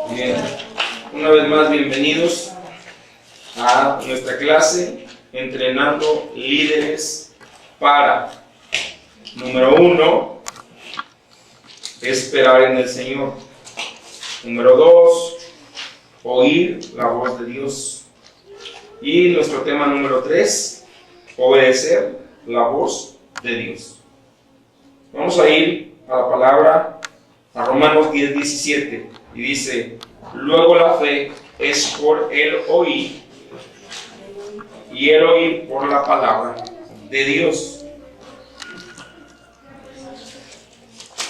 Bien, una vez más bienvenidos a nuestra clase Entrenando Líderes para, número 1, esperar en el Señor. Número 2, oír la voz de Dios. Y nuestro tema número 3, obedecer la voz de Dios. Vamos a ir a la palabra, a Romanos 10:17, y dice: luego la fe es por el oír, y el oír por la palabra de Dios.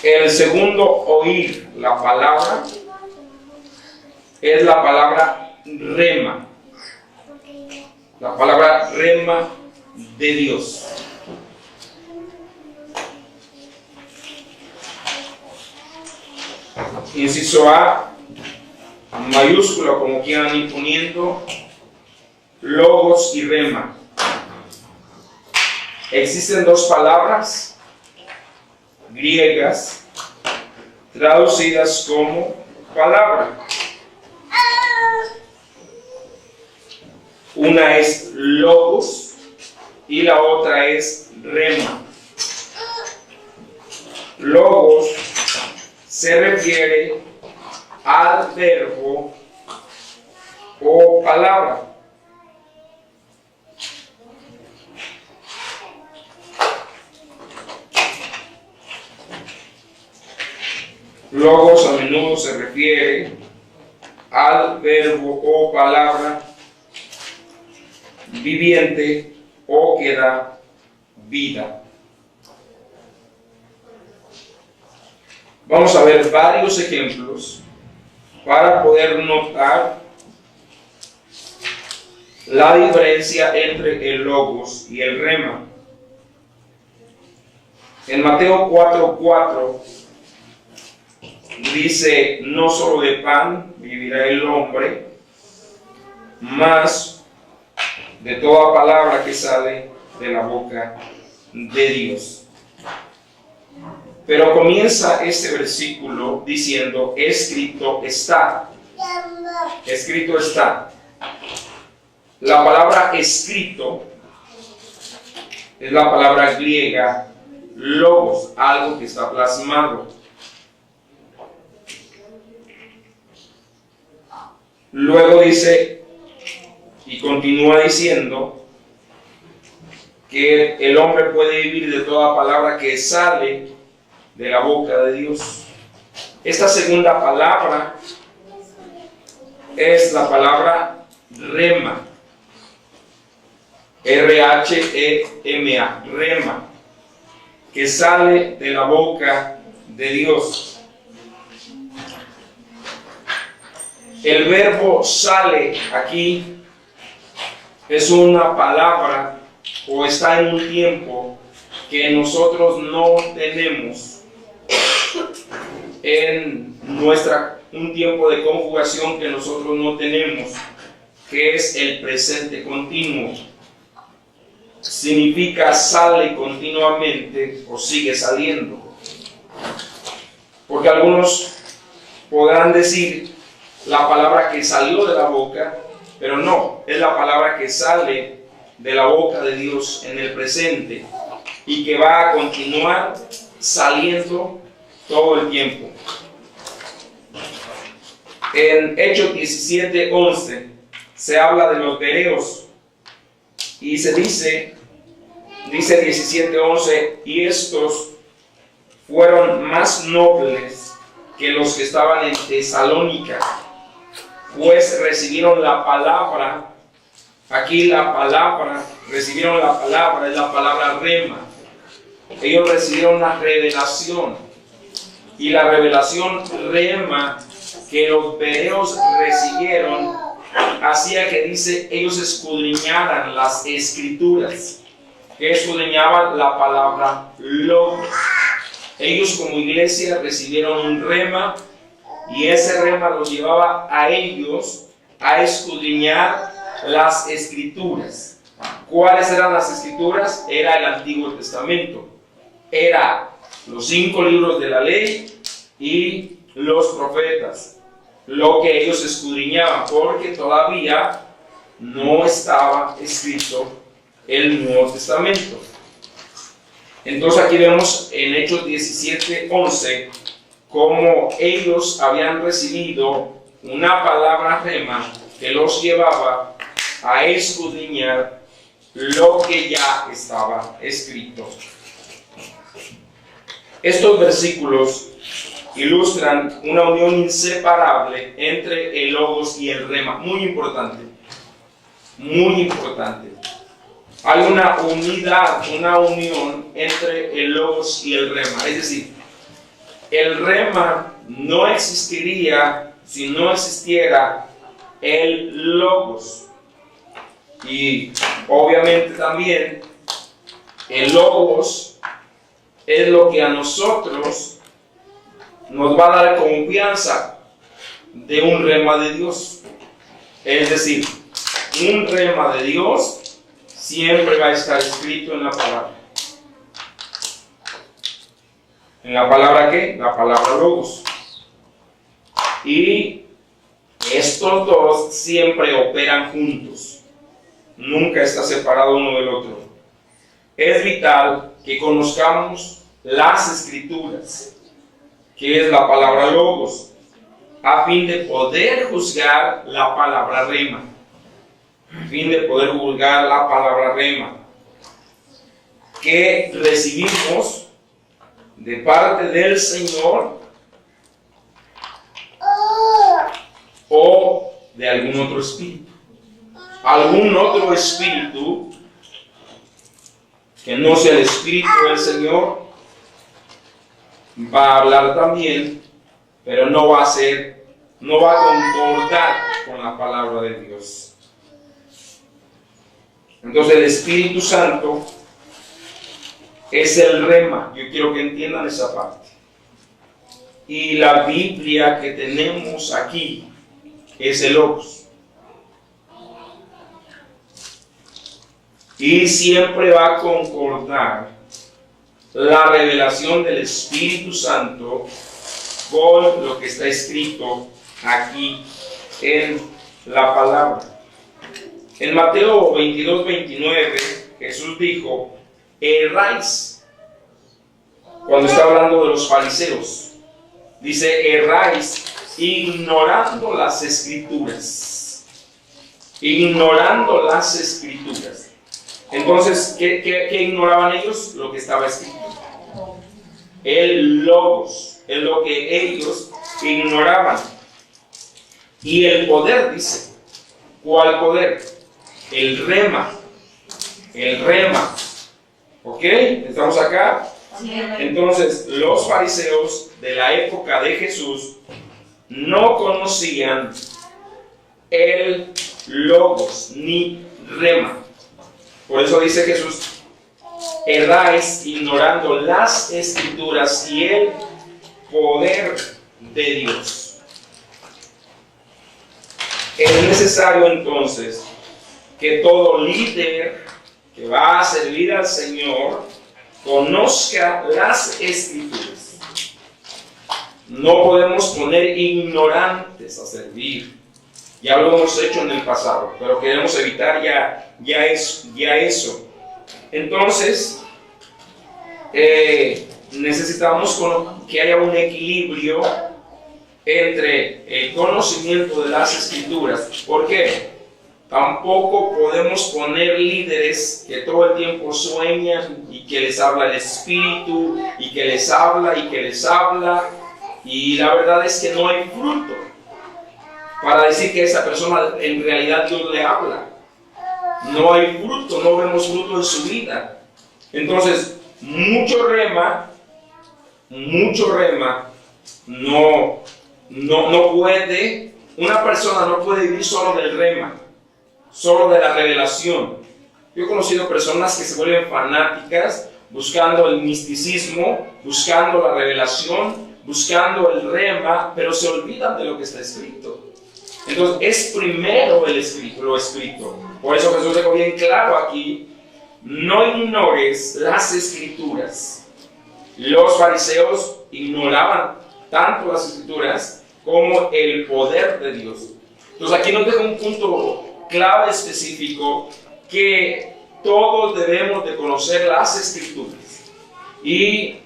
El segundo oír la palabra es la palabra rema. La palabra rema de Dios. Inciso A, mayúscula, como quieran ir poniendo, logos y rema. Existen dos palabras griegas traducidas como palabra. Una es logos y la otra es rema. Logos se refiere al verbo o palabra. Logos a menudo se refiere al verbo o palabra viviente o que da vida. Vamos a ver varios ejemplos para poder notar la diferencia entre el logos y el rema. En Mateo 4:4 dice: no solo de pan vivirá el hombre, mas de toda palabra que sale de la boca de Dios. Pero comienza este versículo diciendo: escrito está. Escrito está. La palabra escrito es la palabra griega logos, algo que está plasmado. Luego dice, y continúa diciendo, que el hombre puede vivir de toda palabra que sale de la boca de Dios. Esta segunda palabra es la palabra rema. R-H-E-M-A, rema, que sale de la boca de Dios. El verbo sale aquí es una palabra o está en un tiempo que nosotros no tenemos en un tiempo de conjugación que nosotros no tenemos, que es el presente continuo. Significa sale continuamente o sigue saliendo. Porque algunos podrán decir la palabra que salió de la boca, pero no, es la palabra que sale de la boca de Dios en el presente y que va a continuar saliendo todo el tiempo. En Hechos 17:11 se habla de los bereos y se dice 17:11: y estos fueron más nobles que los que estaban en Tesalónica, pues recibieron la palabra. Aquí la palabra, recibieron la palabra, es la palabra rema. Ellos recibieron la revelación, y la revelación rema que los bereos recibieron hacía que, dice, ellos escudriñaran las escrituras, que escudriñaban la palabra logos. Ellos como iglesia recibieron un rema, y ese rema los llevaba a ellos a escudriñar las escrituras. ¿Cuáles eran las escrituras? Era el Antiguo Testamento. Era los 5 libros de la ley y los profetas, lo que ellos escudriñaban, porque todavía no estaba escrito el Nuevo Testamento. Entonces aquí vemos en Hechos 17:11 cómo ellos habían recibido una palabra rema que los llevaba a escudriñar lo que ya estaba escrito. Estos versículos ilustran una unión inseparable entre el Logos y el Rema. Muy importante. Muy importante. Hay una unidad, una unión entre el Logos y el Rema. Es decir, el Rema no existiría si no existiera el Logos. Y obviamente también el Logos es lo que a nosotros nos va a dar confianza de un Rema de Dios. Es decir, un Rema de Dios siempre va a estar escrito en la palabra. ¿En la palabra qué? La palabra Logos. Y estos dos siempre operan juntos. Nunca está separado uno del otro. Es vital que conozcamos las Escrituras, que es la palabra Logos, a fin de poder juzgar la palabra Rema. A fin de poder juzgar la palabra Rema, que recibimos de parte del Señor o de algún otro espíritu. Algún otro espíritu que no sea el espíritu del Señor va a hablar también, pero no va a concordar con la palabra de Dios. Entonces el Espíritu Santo es el Rema. Yo quiero que entiendan esa parte. Y la Biblia que tenemos aquí es el Logos. Y siempre va a concordar la revelación del Espíritu Santo con lo que está escrito aquí en la palabra. En Mateo 22:29, Jesús dijo: erráis. Cuando está hablando de los fariseos, dice: erráis ignorando las Escrituras. Ignorando las Escrituras. Entonces, ¿qué ignoraban ellos? Lo que estaba escrito. El Logos es lo que ellos ignoraban. Y el poder, dice. ¿Cuál poder? El Rema. El Rema. ¿Ok? ¿Estamos acá? Entonces, los fariseos de la época de Jesús no conocían el Logos ni Rema. Por eso dice Jesús: erráis ignorando las Escrituras y el poder de Dios. Es necesario entonces que todo líder que va a servir al Señor conozca las Escrituras. No podemos poner ignorantes a servir. Ya lo hemos hecho en el pasado, pero queremos evitar ya eso. Entonces, necesitamos que haya un equilibrio entre el conocimiento de las Escrituras. ¿Por qué? Tampoco podemos poner líderes que todo el tiempo sueñan y que les habla el Espíritu y que les habla y la verdad es que no hay fruto para decir que esa persona en realidad Dios le habla. No hay fruto, no vemos fruto en su vida. Entonces, mucho rema no puede, una persona no puede vivir solo del rema, solo de la revelación. Yo he conocido personas que se vuelven fanáticas buscando el misticismo, buscando la revelación, buscando el rema, pero se olvidan de lo que está escrito. Entonces, es primero el escrito, lo escrito. Por eso Jesús dejó bien claro aquí: no ignores las Escrituras. Los fariseos ignoraban tanto las Escrituras como el poder de Dios. Entonces aquí nos deja un punto clave específico, que todos debemos de conocer las Escrituras y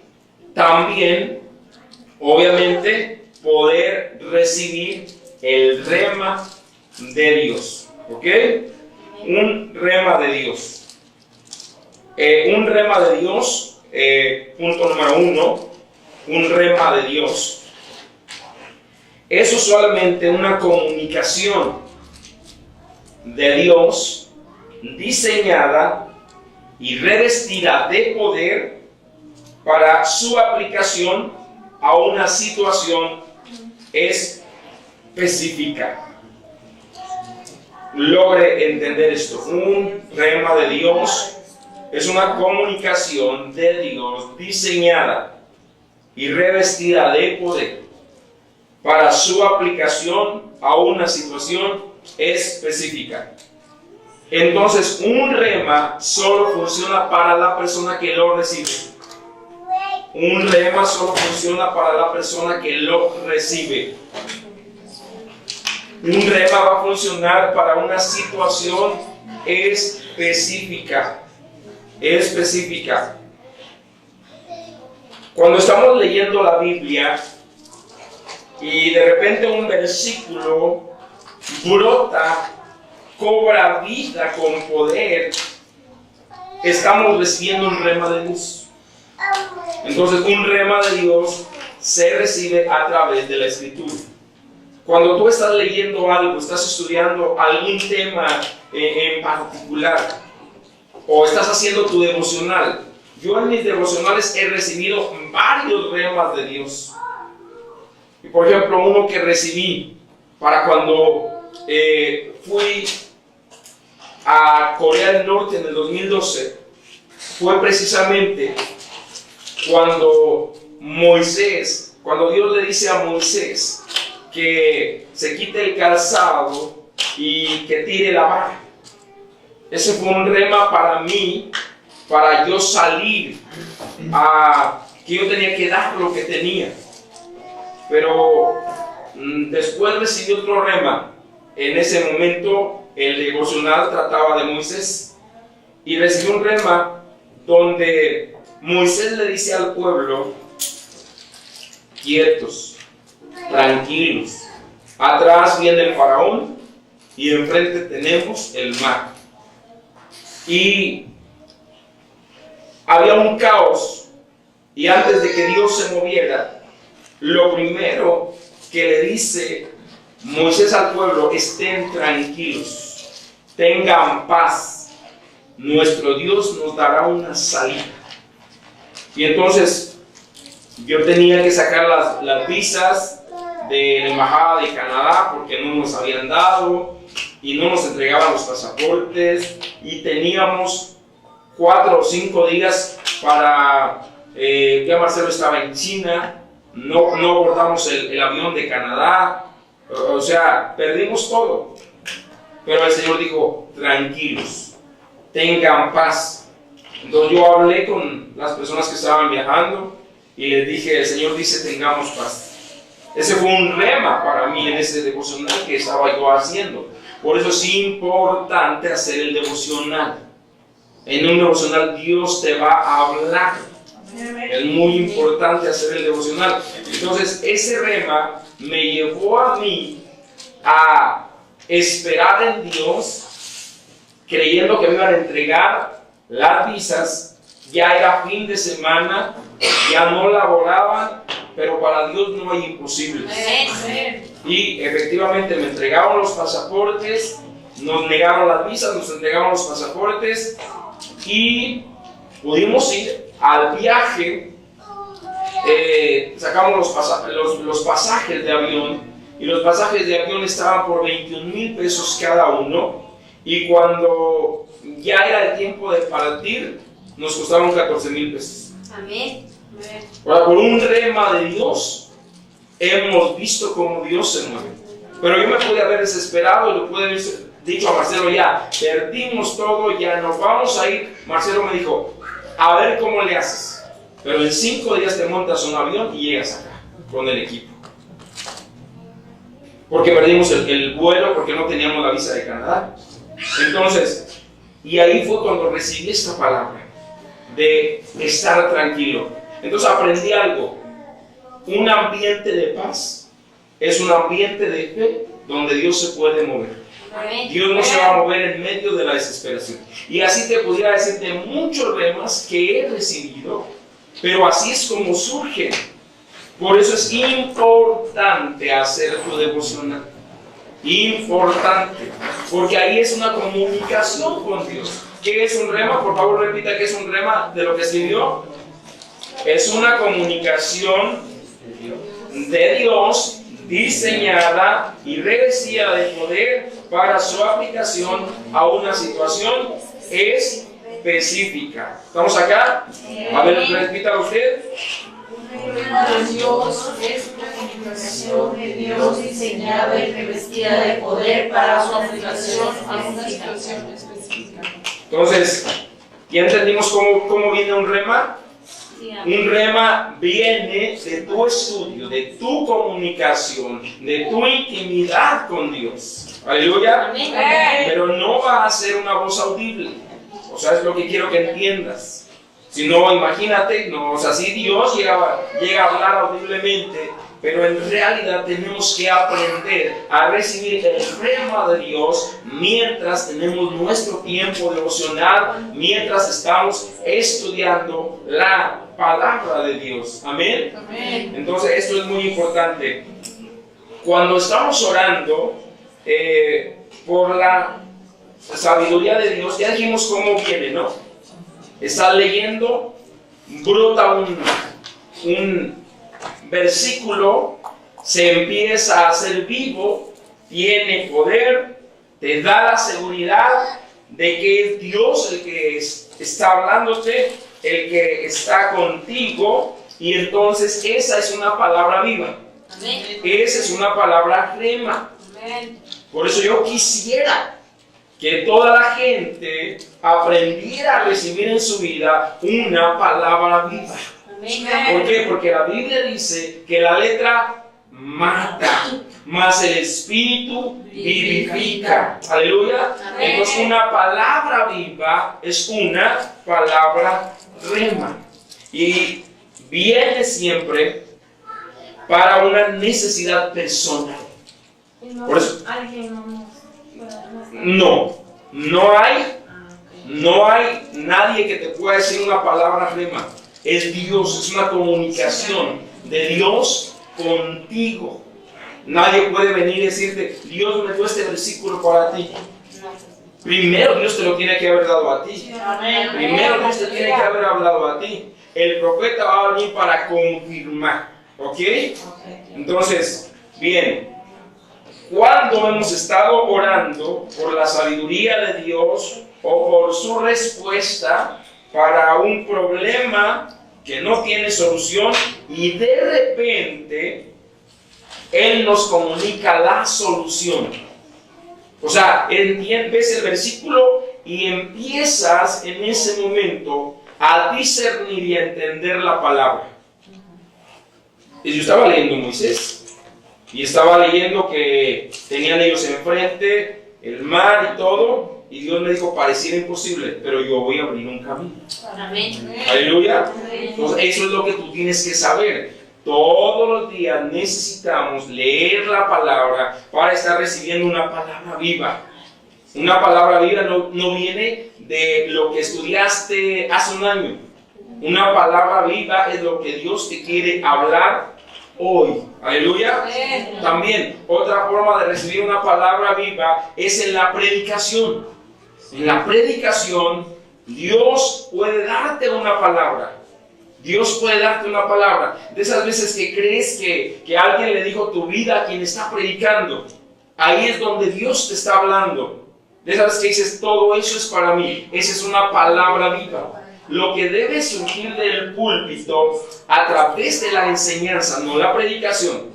también, obviamente, poder recibir el rema de Dios. ¿Ok? Un rema de Dios. Un rema de Dios, punto número 1, un rema de Dios es usualmente una comunicación de Dios diseñada y revestida de poder para su aplicación a una situación específica. Logre entender esto. Un rema de Dios es una comunicación de Dios diseñada y revestida de poder para su aplicación a una situación específica. Entonces, un rema solo funciona para la persona que lo recibe. Un rema solo funciona para la persona que lo recibe. Un rema va a funcionar para una situación específica. Cuando estamos leyendo la Biblia y de repente un versículo brota, cobra vida con poder, estamos recibiendo un rema de Dios. Entonces, un rema de Dios se recibe a través de la Escritura. Cuando tú estás leyendo algo, estás estudiando algún tema en particular, o estás haciendo tu devocional. Yo en mis devocionales he recibido varios remas de Dios. Y por ejemplo, uno que recibí para cuando fui a Corea del Norte en el 2012, fue precisamente cuando Dios le dice a Moisés que se quite el calzado y que tire la vara. Ese fue un rema para mí, para yo salir que yo tenía que dar lo que tenía. Pero después recibí otro rema. En ese momento el devocional trataba de Moisés y recibí un rema donde Moisés le dice al pueblo: quietos, tranquilos, atrás viene el faraón y enfrente tenemos el mar. Y había un caos, y antes de que Dios se moviera, lo primero que le dice Moisés al pueblo: estén tranquilos, tengan paz, nuestro Dios nos dará una salida. Y entonces yo tenía que sacar las visas de la embajada de Canadá porque no nos habían dado y no nos entregaban los pasaportes, y teníamos 4 o 5 días para ya Marcelo estaba en China, no abordamos el avión de Canadá, o sea, perdimos todo. Pero el Señor dijo: tranquilos, tengan paz. Entonces yo hablé con las personas que estaban viajando y les dije: el Señor dice tengamos paz. Ese fue un rema para mí en ese devocional que estaba yo haciendo. Por eso es importante hacer el devocional. En un devocional Dios te va a hablar. Es muy importante hacer el devocional. Entonces ese rema me llevó a mí a esperar en Dios, creyendo que me iban a entregar las visas. Ya era fin de semana, ya no laboraban, pero para Dios no hay imposibles. Y efectivamente me entregaron los pasaportes, nos negaron las visas, nos entregaron los pasaportes y pudimos ir al viaje. Sacamos los pasajes de avión, y los pasajes de avión estaban por 21,000 pesos cada uno, y cuando ya era el tiempo de partir nos costaron 14,000 pesos. Amén. Ahora, por un rema de Dios hemos visto cómo Dios se mueve. Pero yo me pude haber desesperado y le pude haber dicho a Marcelo: ya perdimos todo, ya nos vamos a ir. Marcelo me dijo: a ver cómo le haces, pero en 5 días te montas un avión y llegas acá. con el equipo. Porque perdimos el vuelo, porque no teníamos la visa de Canadá. Entonces, y ahí fue cuando recibí esta palabra de estar tranquilo. Entonces aprendí algo. Un ambiente de paz es un ambiente de fe donde Dios se puede mover. Dios no se va a mover en medio de la desesperación. Y así te pudiera decir de muchos remas que he recibido, pero así es como surgen. Por eso es importante hacer tu devocional. Importante. Porque ahí es una comunicación con Dios. ¿Qué es un rema? Por favor repita qué es un rema de lo que escribió. Es una comunicación de Dios diseñada y revestida de poder para su aplicación a una situación específica. ¿Estamos acá? A ver, repita usted. Dios es una comunicación de Dios diseñada y revestida de poder para su aplicación a una situación específica. Entonces, ¿ya entendimos cómo viene un rema? Un rema viene de tu estudio, de tu comunicación, de tu intimidad con Dios. Aleluya. Amén. Pero no va a ser una voz audible. O sea, es lo que quiero que entiendas. Si no, imagínate, no, o sea, si Dios llega a hablar audiblemente, pero en realidad tenemos que aprender a recibir el rema de Dios mientras tenemos nuestro tiempo devocional, mientras estamos estudiando la palabra de Dios. Amén. Amén. Entonces, esto es muy importante. Cuando estamos orando por la sabiduría de Dios, ya dijimos cómo viene, ¿no? Estás leyendo, brota un versículo, se empieza a hacer vivo, tiene poder, te da la seguridad de que es Dios el que está hablándote, el que está contigo, y entonces esa es una palabra viva. Amén. Esa es una palabra rema. Amén. Por eso yo quisiera que toda la gente aprendiera a recibir en su vida una palabra viva. Amén. ¿Por qué? Porque la Biblia dice que la letra mata, mas el espíritu vivifica. Aleluya. Amén. Entonces una palabra viva es una palabra rema. Y viene siempre para una necesidad personal. Por eso, no hay nadie que te pueda decir una palabra rema. Es Dios, es una comunicación de Dios contigo. Nadie puede venir y decirte, Dios me dio este versículo para ti. Primero Dios te lo tiene que haber dado a ti. Amén. Primero Dios te tiene que haber hablado a ti. El profeta va a venir para confirmar. ¿Ok? Entonces, bien. Cuando hemos estado orando por la sabiduría de Dios o por su respuesta para un problema que no tiene solución y de repente Él nos comunica la solución. O sea, ves el versículo y empiezas en ese momento a discernir y a entender la palabra. Y yo estaba leyendo Moisés. Y estaba leyendo que tenían ellos enfrente el mar y todo, y Dios me dijo, pareciera imposible, pero yo voy a abrir un camino. Amén. Aleluya. Entonces eso es lo que tú tienes que saber. Todos los días necesitamos leer la palabra para estar recibiendo una palabra viva. Una palabra viva no viene de lo que estudiaste hace un año. Una palabra viva es lo que Dios te quiere hablar hoy. Aleluya. También otra forma de recibir una palabra viva es en la predicación. En la predicación Dios puede darte una palabra. Dios puede darte una palabra. De esas veces que crees que alguien le dijo tu vida a quien está predicando. Ahí es donde Dios te está hablando. De esas veces que dices, todo eso es para mí. Esa es una palabra viva. Lo que debe surgir del púlpito a través de la enseñanza, no la predicación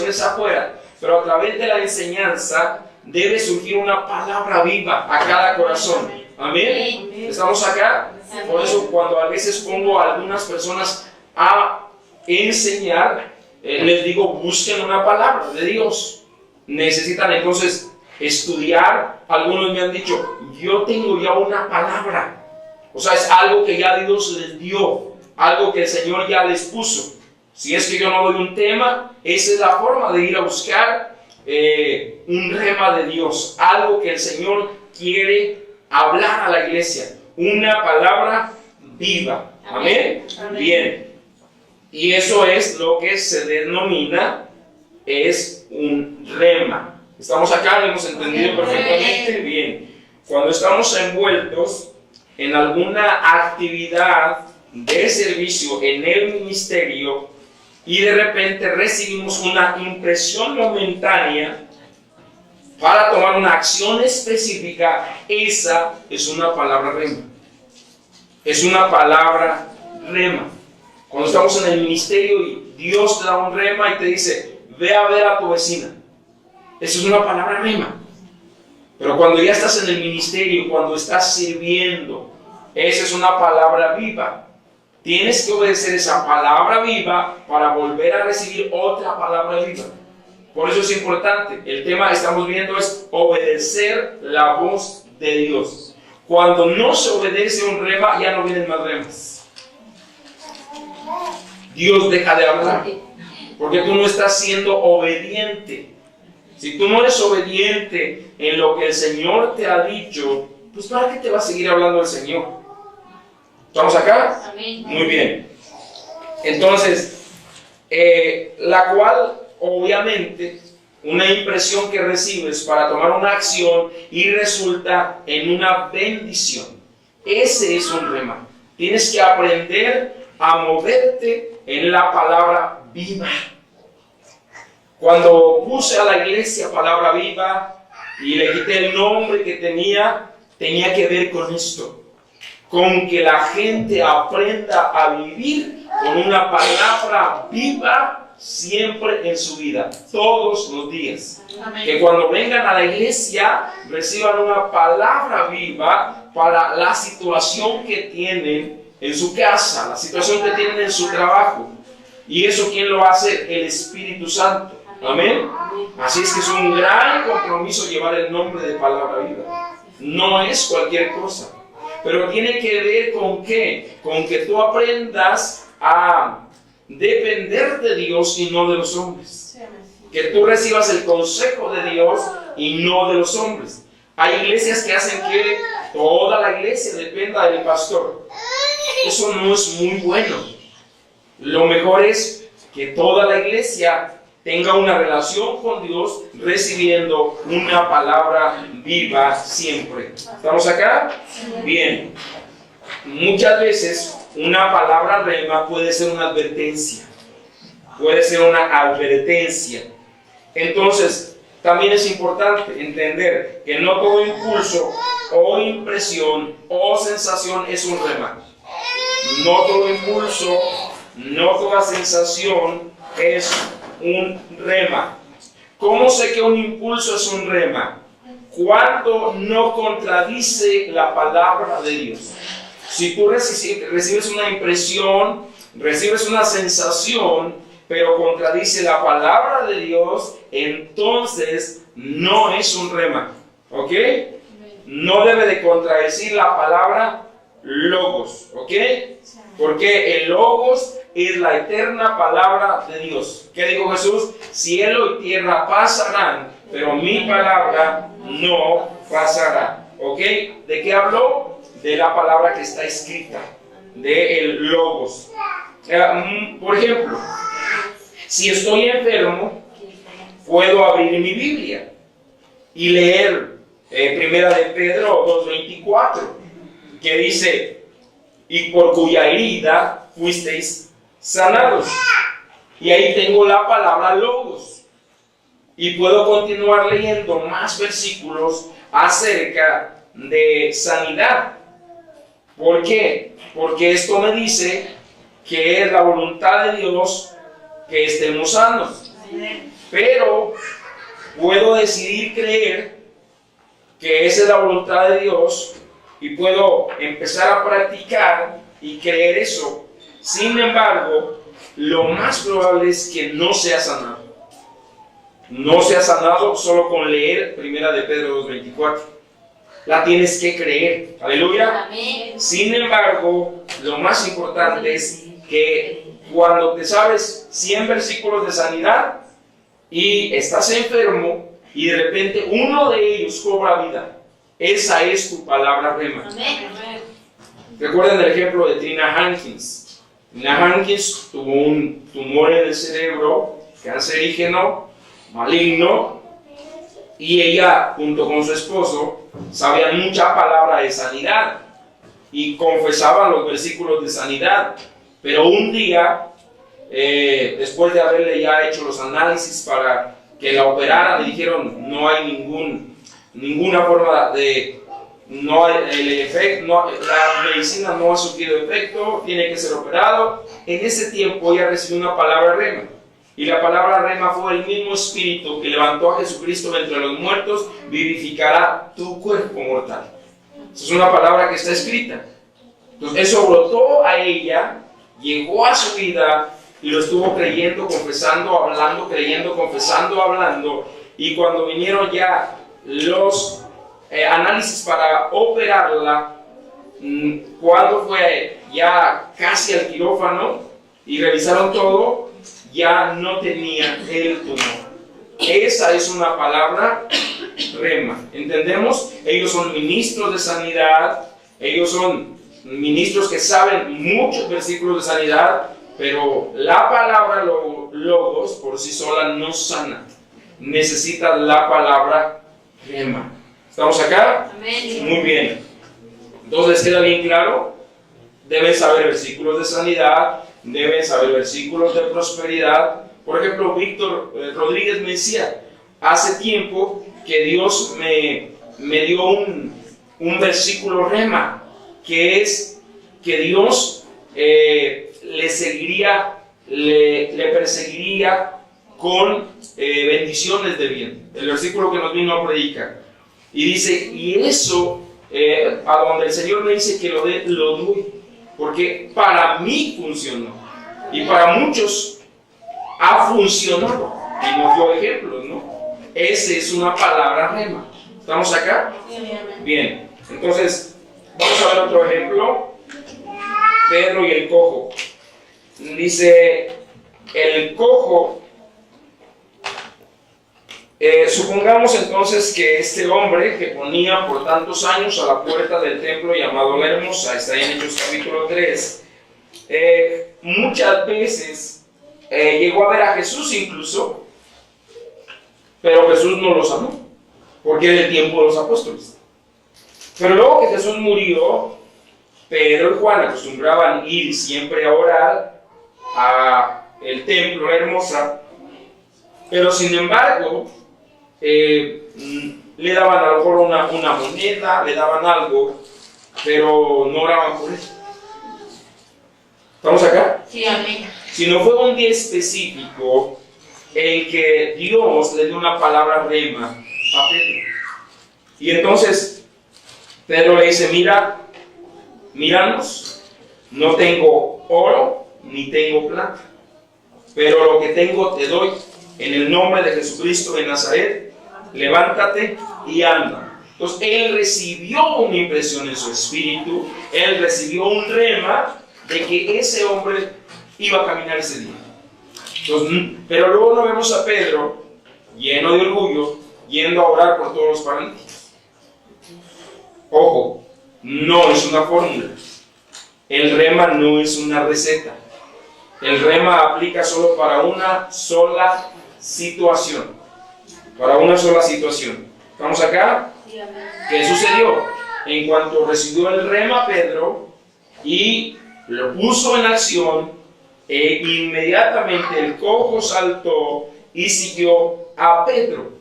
es afuera, pero a través de la enseñanza debe surgir una palabra viva a cada corazón. Amén. ¿Estamos acá? Por eso cuando a veces pongo a algunas personas a enseñar, les digo, busquen una palabra de Dios. Necesitan entonces estudiar. Algunos me han dicho, yo tengo ya una palabra. O sea, es algo que ya Dios les dio, algo que el Señor ya les puso. Si es que yo no doy un tema, esa es la forma de ir a buscar un rema de Dios, algo que el Señor quiere hablar a la iglesia, una palabra viva. Amén. Amén. Bien. Y eso es lo que se denomina, es un rema. ¿Estamos acá? ¿Lo hemos entendido perfectamente? Bien. Cuando estamos envueltos en alguna actividad de servicio en el ministerio y de repente recibimos una impresión momentánea para tomar una acción específica, esa es una palabra rema. Es una palabra rema. Cuando estamos en el ministerio y Dios te da un rema y te dice, ve a ver a tu vecina. Eso es una palabra rema. Pero cuando ya estás en el ministerio, cuando estás sirviendo, esa es una palabra viva. Tienes que obedecer esa palabra viva para volver a recibir otra palabra viva. Por eso es importante. El tema que estamos viendo es obedecer la voz de Dios. Cuando no se obedece un rema, ya no vienen más remas. Dios deja de hablar. Porque tú no estás siendo obediente. Si tú no eres obediente en lo que el Señor te ha dicho, pues ¿para qué te va a seguir hablando el Señor? ¿Estamos acá? Amén. Muy bien. Entonces, la cual, obviamente, una impresión que recibes para tomar una acción y resulta en una bendición. Ese es un rema. Tienes que aprender a moverte en la palabra viva. Cuando puse a la iglesia palabra viva y le quité el nombre que tenía que ver con esto. Con que la gente aprenda a vivir con una palabra viva siempre en su vida, todos los días. Amén. Que cuando vengan a la iglesia reciban una palabra viva para la situación que tienen en su casa, la situación que tienen en su trabajo. ¿Y eso quién lo hace? El Espíritu Santo. Amén. Así es que es un gran compromiso llevar el nombre de palabra viva. No es cualquier cosa. Pero tiene que ver con qué? Con que tú aprendas a depender de Dios y no de los hombres. Que tú recibas el consejo de Dios y no de los hombres. Hay iglesias que hacen que toda la iglesia dependa del pastor. Eso no es muy bueno. Lo mejor es que toda la iglesia tenga una relación con Dios, recibiendo una palabra viva siempre. ¿Estamos acá? Bien. Muchas veces una palabra rema puede ser una advertencia. Puede ser una advertencia. Entonces, también es importante entender que no todo impulso o impresión o sensación es un rema. No todo impulso, no toda sensación es un rema. ¿Cómo sé que un impulso es un rema? Cuando no contradice la palabra de Dios. Si tú recibes una impresión, recibes una sensación, pero contradice la palabra de Dios, entonces no es un rema. ¿Ok? No debe de contradecir la palabra logos. ¿Ok? Porque el logos es la eterna palabra de Dios. ¿Qué dijo Jesús? Cielo y tierra pasarán, pero mi palabra no pasará. ¿Ok? ¿De qué habló? De la palabra que está escrita, de el logos. Por ejemplo, si estoy enfermo, puedo abrir mi Biblia y leer Primera de Pedro 2:24, que dice, y por cuya herida fuisteis sanados. Y ahí tengo la palabra logos. Y puedo continuar leyendo más versículos acerca de sanidad. ¿Por qué? Porque esto me dice que es la voluntad de Dios que estemos sanos. Pero puedo decidir creer que esa es la voluntad de Dios y puedo empezar a practicar y creer eso. Sin embargo, lo más probable es que no sea sanado. No sea sanado solo con leer 1 de Pedro 2:24. La tienes que creer. Aleluya. Amén. Sin embargo, lo más importante es que cuando te sabes 100 versículos de sanidad y estás enfermo y de repente uno de ellos cobra vida, esa es tu palabra rema. Amén. Recuerden el ejemplo de Trina Hankins. Trina Hankins tuvo un tumor en el cerebro, cancerígeno, maligno, y ella, junto con su esposo, sabían mucha palabra de sanidad y confesaban los versículos de sanidad. Pero un día, después de haberle ya hecho los análisis para que la operaran, le dijeron no hay ninguna forma de... No hay el efecto, la medicina no ha surtido efecto, tiene que ser operado. En ese tiempo ella recibió una palabra rema, y la palabra rema fue: el mismo espíritu que levantó a Jesucristo de entre los muertos vivificará tu cuerpo mortal. Esa es una palabra que está escrita. Entonces eso brotó a ella, llegó a su vida y lo estuvo creyendo, confesando, hablando, creyendo, confesando, hablando. Y cuando vinieron ya los análisis para operarla, cuando fue ya casi al quirófano y revisaron todo, ya no tenía el tumor. Esa es una palabra rema. ¿Entendemos? Ellos son ministros de sanidad, ellos son ministros que saben muchos versículos de sanidad, pero la palabra logos por sí sola no sana. Necesita la palabra rema. ¿Estamos acá? Amén. Muy bien. Entonces, ¿queda bien claro? Deben saber versículos de sanidad, deben saber versículos de prosperidad. Por ejemplo, Víctor Rodríguez me decía, hace tiempo que Dios me dio un versículo rema, que es que Dios le perseguiría con bendiciones de bien. El versículo que nos vino a predicar. Y dice, y eso, a donde el Señor me dice que lo doy, porque para mí funcionó, y para muchos ha funcionado, y nos dio ejemplos, ¿no? Esa es una palabra rema. ¿Estamos acá? Bien, entonces, vamos a ver otro ejemplo. Pedro y el cojo. Dice, el cojo... supongamos entonces que este hombre que ponía por tantos años a la puerta del templo llamado La Hermosa, está en Hechos capítulo 3, muchas veces llegó a ver a Jesús incluso, pero Jesús no lo sanó, porque era el tiempo de los apóstoles. Pero luego que Jesús murió, Pedro y Juan acostumbraban ir siempre a orar a el templo La Hermosa, pero sin embargo le daban a lo mejor una moneda, le daban algo, pero no oraban por él. ¿Estamos acá? Sí, amén. Si no fue un día específico en que Dios le dio una palabra rema a Pedro. Y entonces Pedro le dice, míranos, no tengo oro ni tengo plata, pero lo que tengo te doy. En el nombre de Jesucristo de Nazaret, levántate y anda. Entonces él recibió una impresión en su espíritu, él recibió un rema de que ese hombre iba a caminar ese día. Entonces, pero luego no vemos a Pedro, lleno de orgullo, yendo a orar por todos los paralíticos. Ojo, no es una fórmula. El rema no es una receta. El rema aplica solo para una sola situación. Para una sola situación. ¿Estamos acá? Sí, amén. ¿Qué sucedió? En cuanto recibió el rema Pedro y lo puso en acción, inmediatamente el cojo saltó y siguió a Pedro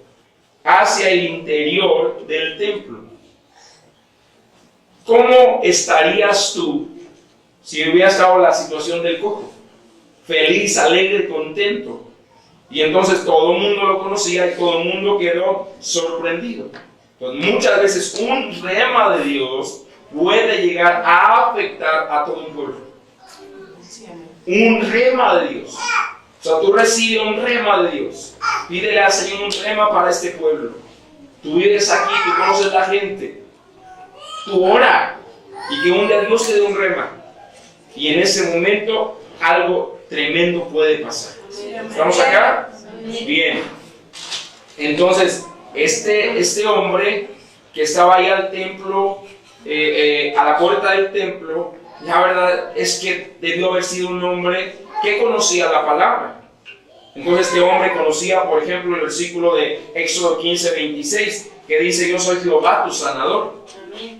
hacia el interior del templo. ¿Cómo estarías tú si hubiera estado la situación del cojo? Feliz, alegre, contento. Y entonces todo el mundo lo conocía y todo el mundo quedó sorprendido. Entonces muchas veces un rema de Dios puede llegar a afectar a todo un pueblo. Sí, amén. un rema de Dios. O sea, tú recibes un rema de Dios. Pídele al Señor un rema para este pueblo. Tú vives aquí, tú conoces la gente. Tú ora y que un día Dios te dé un rema. Y en ese momento algo tremendo puede pasar. ¿Estamos acá? Bien. Entonces, este hombre que estaba ahí al templo, a la puerta del templo, la verdad es que debió haber sido un hombre que conocía la palabra. Entonces este hombre conocía, por ejemplo, el versículo de Éxodo 15:26, que dice: yo soy Jehová tu sanador.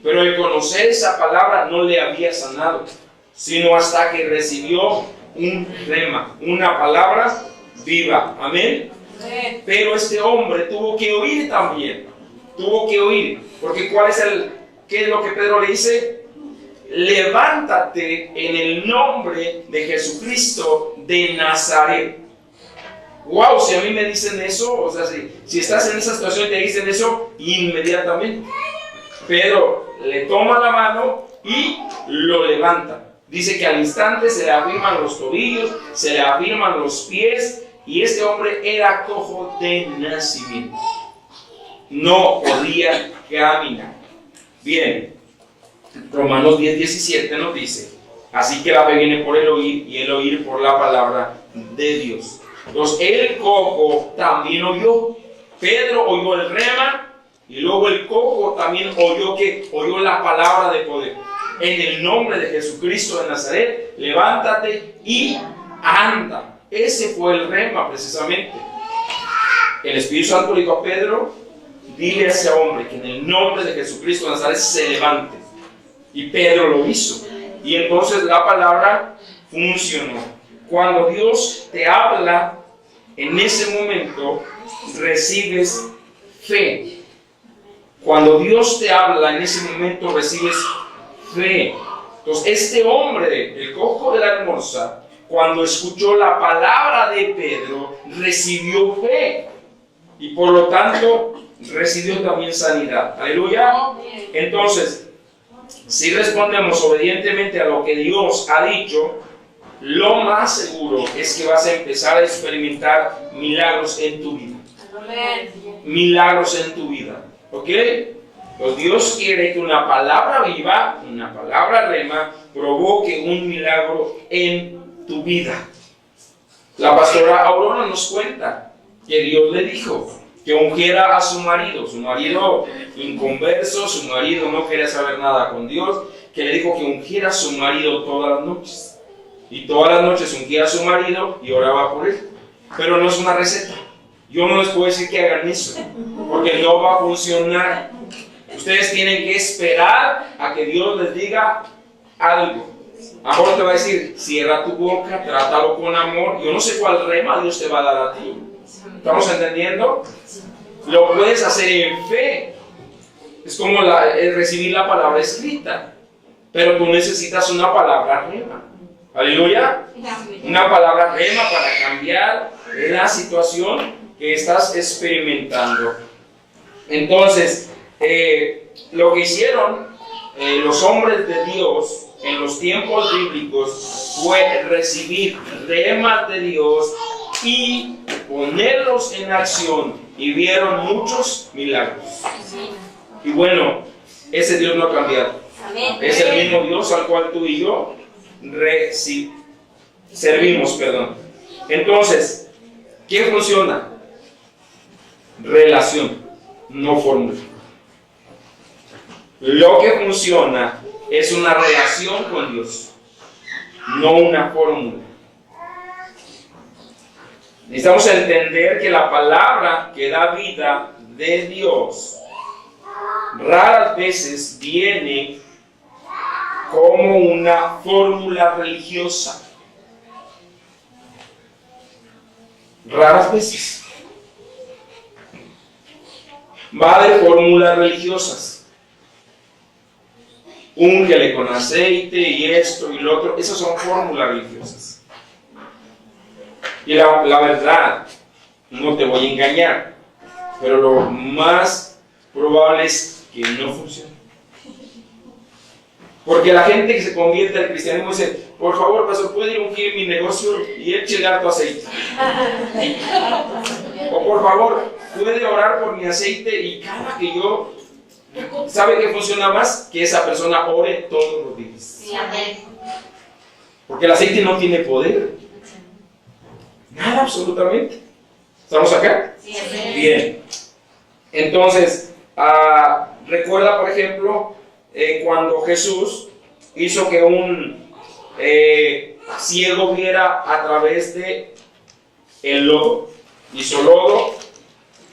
Pero el conocer esa palabra no le había sanado, sino hasta que recibió un rema, una palabra viva. Amén. Pero este hombre tuvo que oír también. Tuvo que oír. Porque ¿qué es lo que Pedro le dice? Levántate en el nombre de Jesucristo de Nazaret. Wow, si a mí me dicen eso, o sea, si estás en esa situación y te dicen eso, inmediatamente Pedro le toma la mano y lo levanta. Dice que al instante se le afirman los tobillos, se le afirman los pies, y este hombre era cojo de nacimiento. No podía caminar. Bien, Romanos 10:17 nos dice: así que la fe viene por el oír, y el oír por la palabra de Dios. Entonces el cojo también oyó. Pedro oyó el rema, y luego el cojo también oyó la palabra de poder. En el nombre de Jesucristo de Nazaret, levántate y anda. Ese fue el rema precisamente. El Espíritu Santo le dijo a Pedro: dile a ese hombre que en el nombre de Jesucristo de Nazaret se levante. Y Pedro lo hizo. Y entonces la palabra funcionó. Cuando Dios te habla, en ese momento recibes fe. Cuando Dios te habla, en ese momento recibes fe. Entonces este hombre, el cojo de la hermosa, cuando escuchó la palabra de Pedro, recibió fe. Y por lo tanto, recibió también sanidad. Aleluya. Entonces, si respondemos obedientemente a lo que Dios ha dicho, lo más seguro es que vas a empezar a experimentar milagros en tu vida. Milagros en tu vida. ¿Ok? Pues Dios quiere que una palabra viva, una palabra rema, provoque un milagro en tu vida. La pastora Aurora nos cuenta que Dios le dijo que ungiera a su marido inconverso, su marido no quería saber nada con Dios, que le dijo que ungiera a su marido todas las noches. Y todas las noches ungía a su marido y oraba por él. Pero no es una receta. Yo no les puedo decir que hagan eso, porque no va a funcionar. Ustedes tienen que esperar a que Dios les diga algo. Ahora te va a decir: cierra tu boca, trátalo con amor. Yo no sé cuál rema Dios te va a dar a ti. ¿Estamos entendiendo? Lo puedes hacer en fe. Es como recibir la palabra escrita. Pero tú necesitas una palabra rema. Aleluya. Una palabra rema para cambiar la situación que estás experimentando. Entonces, lo que hicieron los hombres de Dios en los tiempos bíblicos fue recibir remas de Dios y ponerlos en acción, y vieron muchos milagros. Y bueno, ese Dios no ha cambiado. Es el mismo Dios al cual tú y yo servimos. Entonces, ¿qué funciona? Relación, no fórmula. Lo que funciona es una relación con Dios, no una fórmula. Necesitamos entender que la palabra que da vida de Dios raras veces viene como una fórmula religiosa. Raras veces va a haber fórmulas religiosas. Úngele con aceite y esto y lo otro. Esas son fórmulas religiosas. Y la verdad, no te voy a engañar, pero lo más probable es que no funcione. Porque la gente que se convierte al cristianismo dice: por favor, pastor, ¿puede ungir mi negocio y échele harto aceite? O por favor, ¿puede orar por mi aceite? Y cada que yo, ¿sabe qué funciona más? Que esa persona ore todos los días. Sí, amén. Porque el aceite no tiene poder. Nada, absolutamente. ¿Estamos acá? Sí, amén. Bien. Entonces, recuerda, por ejemplo, cuando Jesús hizo que un ciego viera a través de el lodo. Hizo lodo,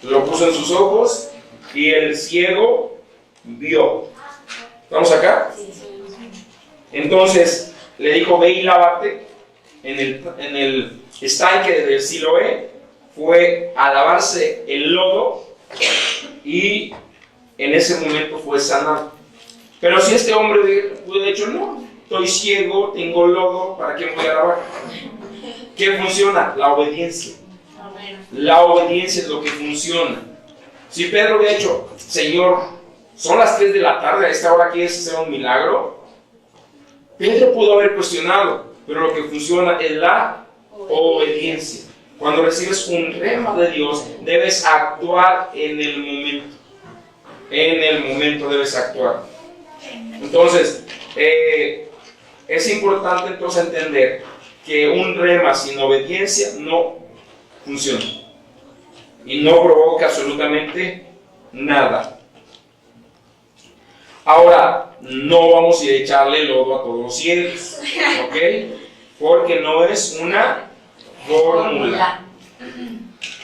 lo puso en sus ojos y el ciego vio. ¿Estamos acá? Entonces le dijo, ve y lávate en el estanque del Siloé. Fue a lavarse el lodo y en ese momento fue sanado. Pero si este hombre pudo haber dicho, no, estoy ciego, tengo lodo, ¿para qué me voy a lavar? ¿Qué funciona? La obediencia. La obediencia es lo que funciona. Si Pedro hubiera dicho, Señor, son las 3 de la tarde, a esta hora quieres hacer un milagro, Pedro pudo haber cuestionado, pero lo que funciona es la obediencia. Cuando recibes un rema de Dios, debes actuar en el momento. En el momento debes actuar. Entonces, es importante entonces entender que un rema sin obediencia no funciona. Y no provoca absolutamente nada. Ahora, no vamos a echarle lodo a todos los ciegos, ¿ok? Porque no es una fórmula,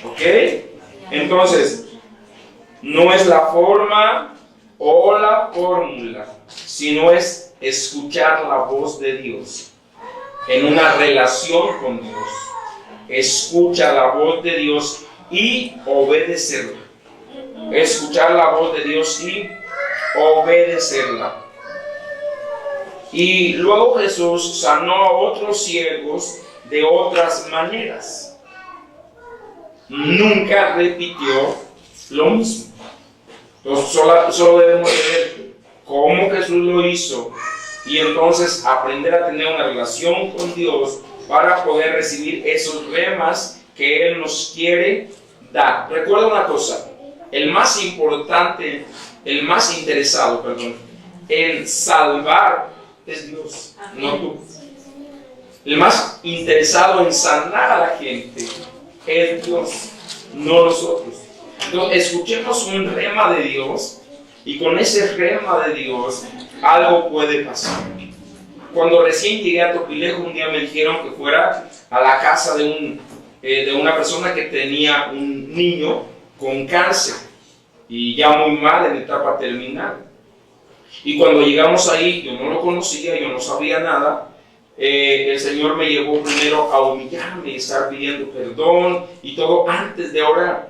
¿ok? Entonces, no es la forma o la fórmula, sino es escuchar la voz de Dios en una relación con Dios. Escucha la voz de Dios y obedecerla. Escuchar la voz de Dios y obedecerla. Y luego Jesús sanó a otros ciegos de otras maneras. Nunca repitió lo mismo. Entonces solo debemos ver cómo Jesús lo hizo y entonces aprender a tener una relación con Dios para poder recibir esos remas que Él nos quiere dar. Recuerda una cosa, el más importante, el más interesado, en salvar es Dios, no tú. El más interesado en sanar a la gente es Dios, no nosotros. Entonces, escuchemos un rema de Dios y con ese rema de Dios algo puede pasar. Cuando recién llegué a Topilejo, un día me dijeron que fuera a la casa de una persona que tenía un niño con cáncer y ya muy mal en etapa terminal. Y cuando llegamos ahí, yo no lo conocía, yo no sabía nada. El Señor me llevó primero a humillarme y estar pidiendo perdón y todo antes de orar.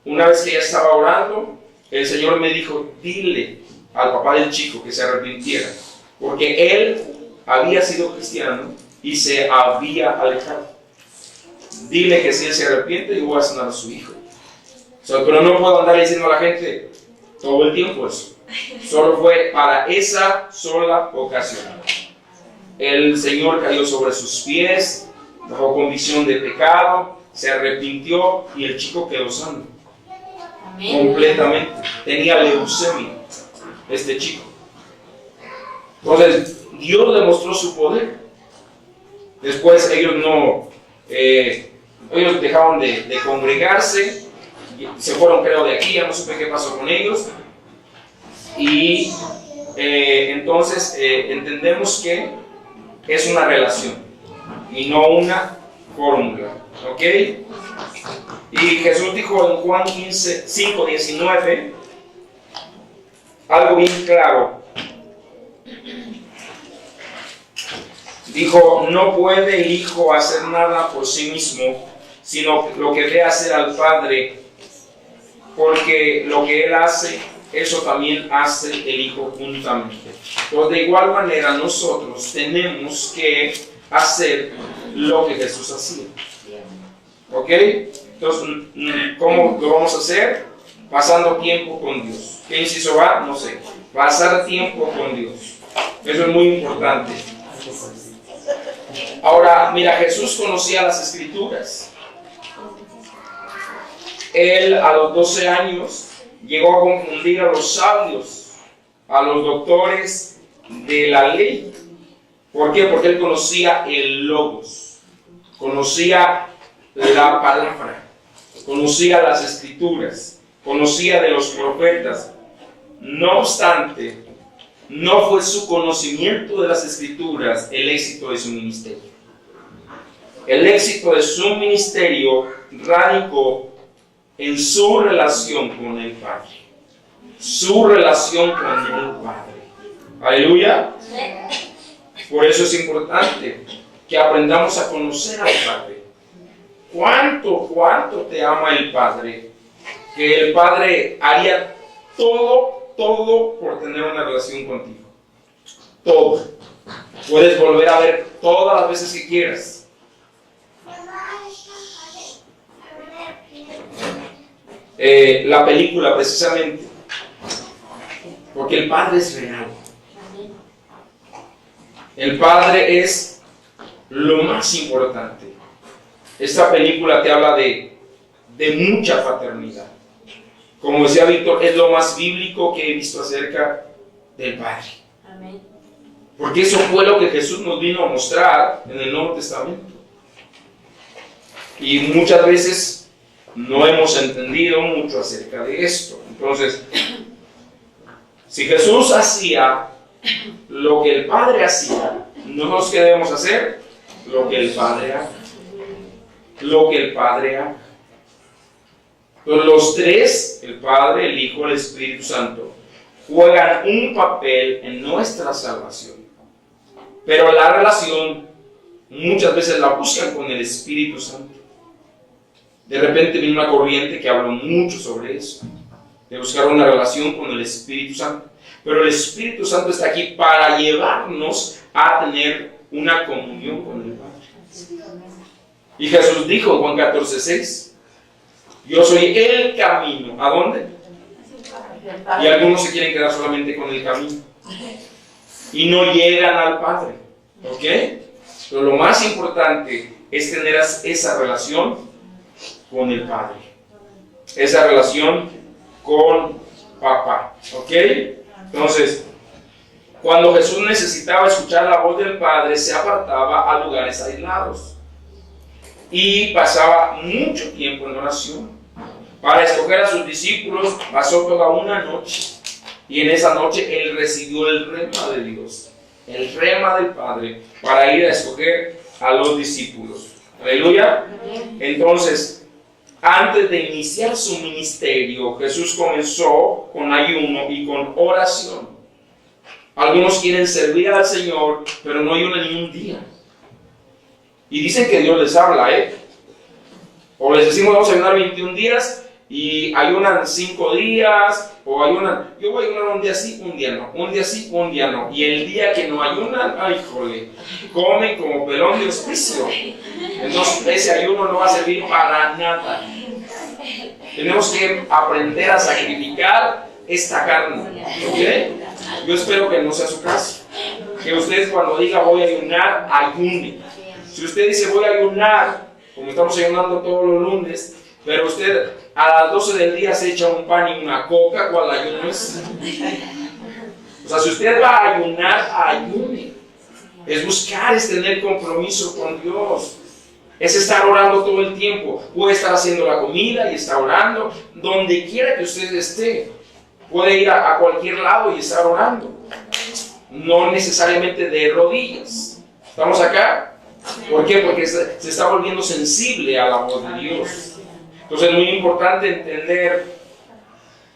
Una vez que ya estaba orando, el Señor me dijo, dile al papá del chico que se arrepintiera, porque él había sido cristiano y se había alejado. Dile que si él se arrepiente, yo voy a sanar a su hijo. Pero no puedo andar diciendo a la gente todo el tiempo eso. Solo fue para esa sola ocasión. El Señor cayó sobre sus pies, bajo convicción de pecado, se arrepintió y el chico quedó sano. Amén. Completamente. Tenía leucemia, este chico. Entonces, Dios demostró su poder. Después ellos ellos dejaron de congregarse, se fueron creo de aquí, ya no supe qué pasó con ellos. Y entonces entendemos que es una relación y no una fórmula, ¿ok? Y Jesús dijo en Juan 5:19 algo bien claro. Dijo, no puede el Hijo hacer nada por sí mismo, sino lo que ve hacer al Padre, porque lo que Él hace, eso también hace el Hijo juntamente. Pues de igual manera nosotros tenemos que hacer lo que Jesús hacía. ¿Ok? Entonces, ¿cómo lo vamos a hacer? Pasando tiempo con Dios. ¿Qué inciso va? No sé. Pasar tiempo con Dios. Eso es muy importante. Ahora, mira, Jesús conocía las Escrituras. Él a los 12 años llegó a confundir a los sabios, a los doctores de la ley. ¿Por qué? Porque él conocía el Logos, conocía la palabra, conocía las Escrituras, conocía de los profetas. No obstante, no fue su conocimiento de las Escrituras el éxito de su ministerio. El éxito de su ministerio radicó en su relación con el Padre. Su relación con el Padre. Aleluya. Por eso es importante que aprendamos a conocer al Padre. ¿Cuánto te ama el Padre? Que el Padre haría todo por tener una relación contigo. Todo. Puedes volver a ver todas las veces que quieras. La película precisamente, porque el Padre es real. El Padre es lo más importante. Esta película te habla de mucha paternidad. Como decía Víctor, es lo más bíblico que he visto acerca del Padre. Amén. Porque eso fue lo que Jesús nos vino a mostrar en el Nuevo Testamento. Y muchas veces no hemos entendido mucho acerca de esto. Entonces, si Jesús hacía lo que el Padre hacía, nosotros ¿qué debemos hacer? Lo que el Padre haga. Lo que el Padre haga. Entonces, los tres, el Padre, el Hijo, el Espíritu Santo, juegan un papel en nuestra salvación. Pero la relación muchas veces la buscan con el Espíritu Santo. De repente viene una corriente que habla mucho sobre eso, de buscar una relación con el Espíritu Santo. Pero el Espíritu Santo está aquí para llevarnos a tener una comunión con el Padre. Y Jesús dijo en Juan 14:6, yo soy el camino. ¿A dónde? Y algunos se quieren quedar solamente con el camino y no llegan al Padre. ¿Ok? Pero lo más importante es tener esa relación con el Padre, esa relación con papá. ¿Ok? Entonces, cuando Jesús necesitaba escuchar la voz del Padre, se apartaba a lugares aislados y pasaba mucho tiempo en oración. Para escoger a sus discípulos pasó toda una noche, y en esa noche él recibió el rema de Dios, el rema del Padre, para ir a escoger a los discípulos. Aleluya. Entonces, antes de iniciar su ministerio, Jesús comenzó con ayuno y con oración. Algunos quieren servir al Señor, pero no ayunan ni un día. Y dicen que Dios les habla, O les decimos vamos a ayunar 21 días y ayunan 5 días, o ayunan, yo voy a ayunar un día sí, un día no, un día sí, un día no. Y el día que no ayunan, ay, jole, comen como pelón de hospicio. Entonces ese ayuno no va a servir para nada. Tenemos que aprender a sacrificar esta carne. ¿Ok? Yo espero que no sea su caso. Que usted cuando diga voy a ayunar, ayune. Si usted dice voy a ayunar, como estamos ayunando todos los lunes, pero usted a las 12 del día se echa un pan y una coca, ¿cuál ayuno es? O sea, si usted va a ayunar, ayune. Es buscar, es tener compromiso con Dios. Es estar orando todo el tiempo. Puede estar haciendo la comida y está orando. Donde quiera que usted esté. Puede ir a cualquier lado y estar orando. No necesariamente de rodillas. ¿Estamos acá? ¿Por qué? Porque se está volviendo sensible a la voz de Dios. Entonces es muy importante entender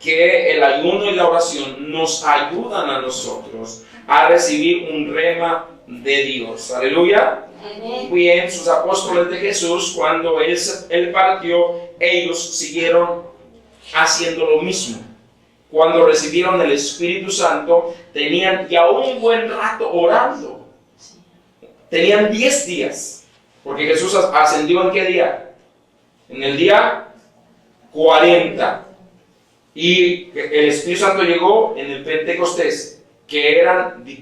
que el ayuno y la oración nos ayudan a nosotros a recibir un rema de Dios. Aleluya. Muy bien, sus apóstoles de Jesús, cuando él partió, ellos siguieron haciendo lo mismo. Cuando recibieron el Espíritu Santo, tenían ya un buen rato orando. Tenían 10 días, porque Jesús ascendió ¿en qué día? En el día 40. Y el Espíritu Santo llegó en el Pentecostés, que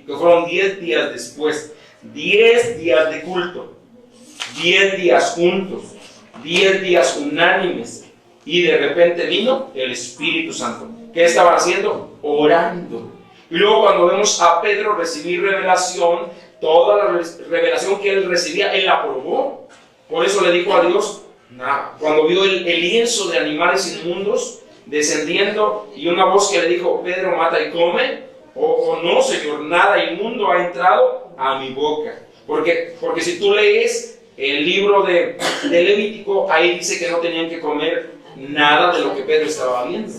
fueron 10 días después. 10 días de culto, 10 días juntos, 10 días unánimes, y de repente vino el Espíritu Santo. ¿Qué estaban haciendo? Orando. Y luego cuando vemos a Pedro recibir revelación, toda la revelación que él recibía, él la probó. Por eso le dijo a Dios, nada. Cuando vio el lienzo de animales inmundos descendiendo y una voz que le dijo, Pedro, mata y come, no, Señor, nada inmundo ha entrado a mi boca. Porque si tú lees el libro de Levítico, ahí dice que no tenían que comer nada de lo que Pedro estaba viendo.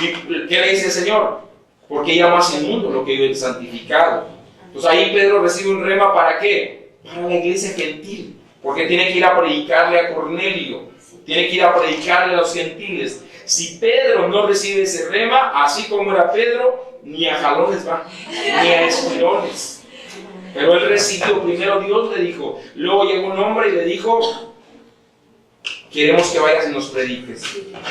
¿Y qué le dice el Señor? Porque ya más inmundo lo que yo he santificado. Entonces ahí Pedro recibe un rema, ¿para qué? Para la iglesia gentil, porque tiene que ir a predicarle a Cornelio, tiene que ir a predicarle a los gentiles. Si Pedro no recibe ese rema, así como era Pedro, ni a jalones va, ni a escuelones. Pero él recibió, primero Dios le dijo, luego llegó un hombre y le dijo, queremos que vayas y nos prediques.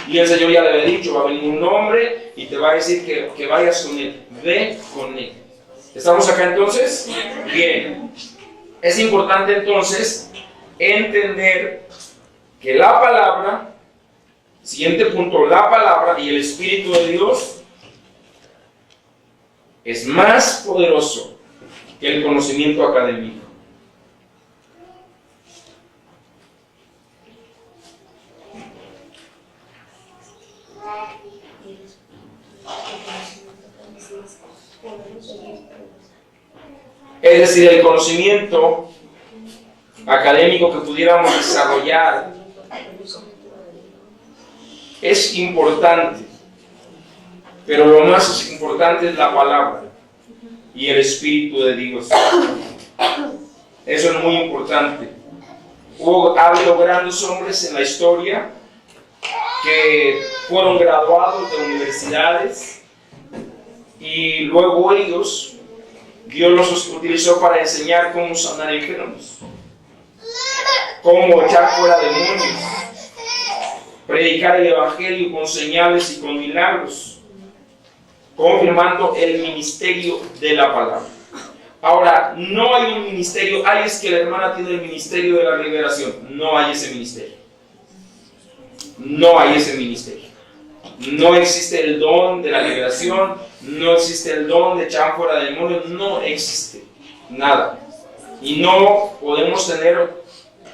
Y el Señor ya le había dicho, va a venir un hombre y te va a decir que vayas con él, ve con él. ¿Estamos acá entonces? Bien. Es importante entonces entender que la palabra, siguiente punto, la palabra y el Espíritu de Dios es más poderoso que el conocimiento académico. Es decir, el conocimiento académico que pudiéramos desarrollar es importante, pero lo más importante es la palabra y el Espíritu de Dios. Eso es muy importante. Ha habido grandes hombres en la historia que fueron graduados de universidades y luego ellos, Dios los utilizó para enseñar cómo sanar enfermos, cómo echar fuera demonios, predicar el Evangelio con señales y con milagros, confirmando el ministerio de la palabra. Ahora, no hay un ministerio, es que la hermana tiene el ministerio de la liberación. No hay ese ministerio. No hay ese ministerio. No existe el don de la liberación, no existe el don de echar fuera demonios, no existe nada. Y no podemos tener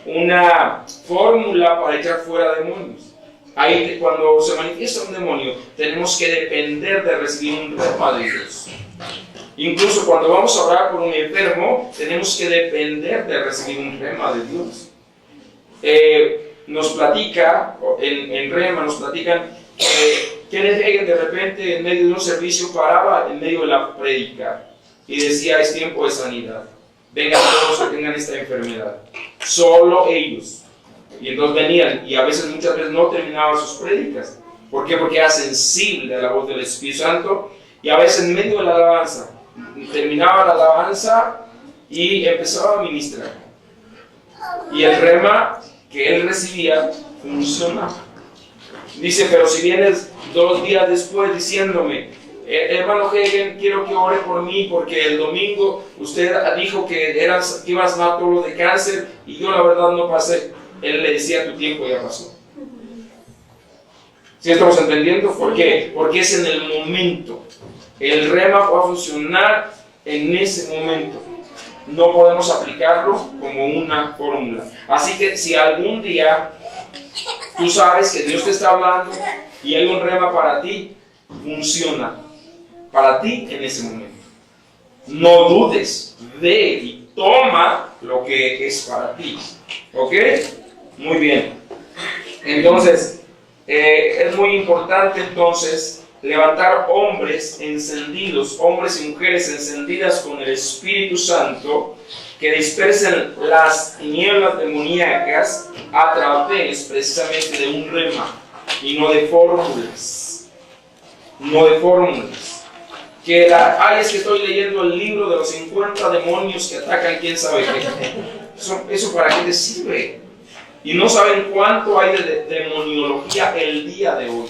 una fórmula para echar fuera demonios. Ahí, cuando se manifiesta un demonio, tenemos que depender de recibir un rema de Dios. Incluso cuando vamos a orar por un enfermo, tenemos que depender de recibir un rema de Dios. Nos platica, en rema nos platican que de repente en medio de un servicio paraba en medio de la prédica y decía, es tiempo de sanidad, vengan todos que tengan esta enfermedad, solo ellos. Y entonces venían, y a veces, muchas veces no terminaban sus prédicas. ¿Por qué? Porque era sensible a la voz del Espíritu Santo, y a veces en medio de la alabanza terminaba la alabanza y empezaba a ministrar, y el rema que él recibía funcionaba. Dice, pero si vienes 2 días después diciéndome, hermano Hagen, quiero que ore por mí porque el domingo usted dijo que ibas a sanar todo lo de cáncer y yo la verdad no pasé. Él le decía, tu tiempo ya pasó. ¿Sí estamos entendiendo? ¿Por qué? Porque es en el momento. El rema va a funcionar en ese momento. No podemos aplicarlo como una fórmula. Así que si algún día tú sabes que Dios te está hablando y hay un rema para ti, funciona para ti en ese momento. No dudes, ve y toma lo que es para ti. ¿Ok? Muy bien. Entonces, es muy importante entonces levantar hombres encendidos, hombres y mujeres encendidas con el Espíritu Santo, que dispersen las tinieblas demoníacas a través precisamente de un rema y no de fórmulas. No de fórmulas. Es que estoy leyendo el libro de los 50 demonios que atacan quién sabe qué. ¿Eso para qué te sirve? Y no saben cuánto hay de demoniología el día de hoy.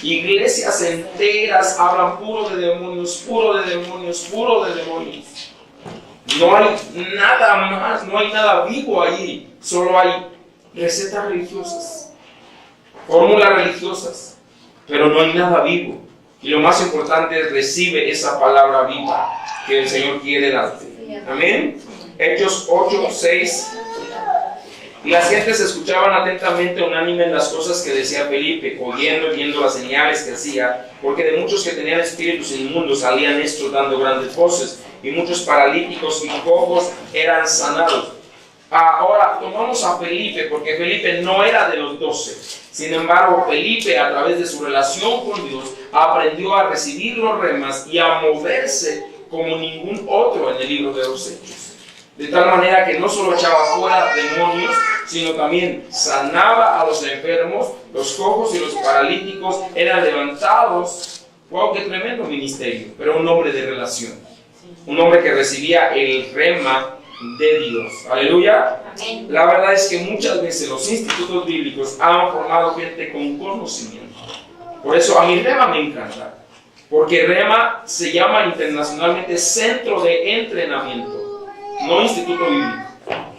Iglesias enteras hablan puro de demonios, puro de demonios, puro de demonios. No hay nada más, no hay nada vivo allí. Solo hay recetas religiosas, fórmulas religiosas, pero no hay nada vivo. Y lo más importante es recibe esa palabra viva que el Señor quiere darte. Amén. Hechos 8:6. Y las gentes escuchaban atentamente, unánime en las cosas que decía Felipe, oyendo y viendo las señales que hacía, porque de muchos que tenían espíritus inmundos salían estos dando grandes voces, y muchos paralíticos y cojos eran sanados. Ahora tomamos a Felipe, porque Felipe no era de los 12. Sin embargo, Felipe, a través de su relación con Dios, aprendió a recibir los remas y a moverse como ningún otro en el libro de los Hechos. De tal manera que no solo echaba fuera demonios, sino también sanaba a los enfermos, los cojos y los paralíticos eran levantados. ¡Wow! ¡Qué tremendo ministerio! Pero un hombre de relación. Un hombre que recibía el rema de Dios. ¡Aleluya! Amén. La verdad es que muchas veces los institutos bíblicos han formado gente con conocimiento. Por eso a mí rema me encanta. Porque rema se llama internacionalmente Centro de Entrenamiento. No instituto bíblico,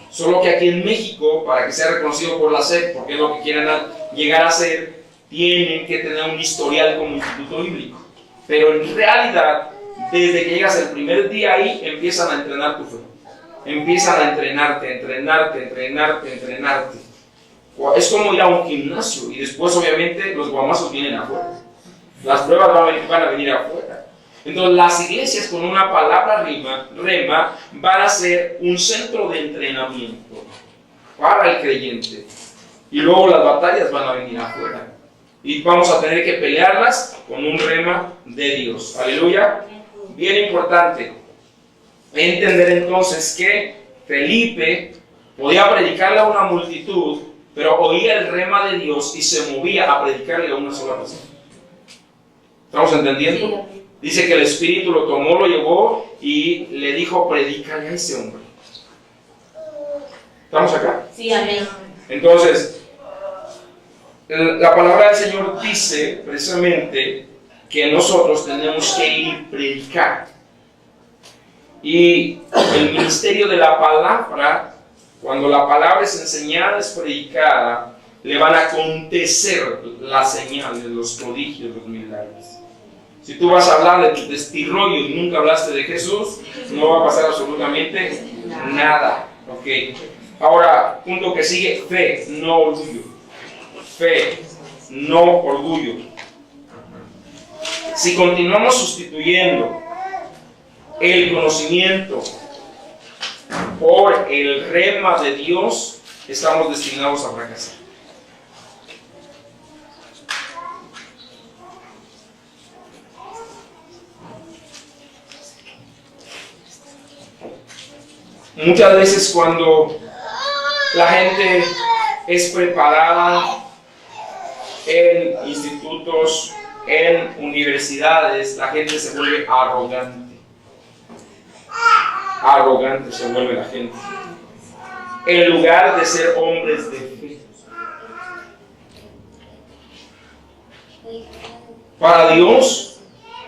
solo que aquí en México, para que sea reconocido por la SEP, porque es lo que quieren llegar a ser, tienen que tener un historial como instituto bíblico. Pero en realidad, desde que llegas el primer día ahí, empiezan a entrenar tu fe. Empiezan a entrenarte. Es como ir a un gimnasio y después obviamente los guamazos vienen afuera. Las pruebas van a venir afuera. Entonces las iglesias con una palabra rema van a ser un centro de entrenamiento para el creyente. Y luego las batallas van a venir afuera. Y vamos a tener que pelearlas con un rema de Dios. Aleluya. Bien importante entender entonces que Felipe podía predicarle a una multitud, pero oía el rema de Dios y se movía a predicarle a una sola persona. ¿Estamos entendiendo? Sí. Dice que el Espíritu lo tomó, lo llevó y le dijo, predícale a ese hombre. ¿Estamos acá? Sí, amén. Entonces, la palabra del Señor dice precisamente que nosotros tenemos que ir a predicar. Y el ministerio de la palabra, cuando la palabra es enseñada, es predicada, le van a acontecer las señales, los prodigios, los milagros. Si tú vas a hablar de tu destirrollo y nunca hablaste de Jesús, no va a pasar absolutamente nada. Okay. Ahora, punto que sigue, fe, no orgullo. Fe, no orgullo. Si continuamos sustituyendo el conocimiento por el rema de Dios, estamos destinados a fracasar. Muchas veces cuando la gente es preparada en institutos, en universidades, la gente se vuelve arrogante. Arrogante se vuelve la gente. En lugar de ser hombres de fe. Para Dios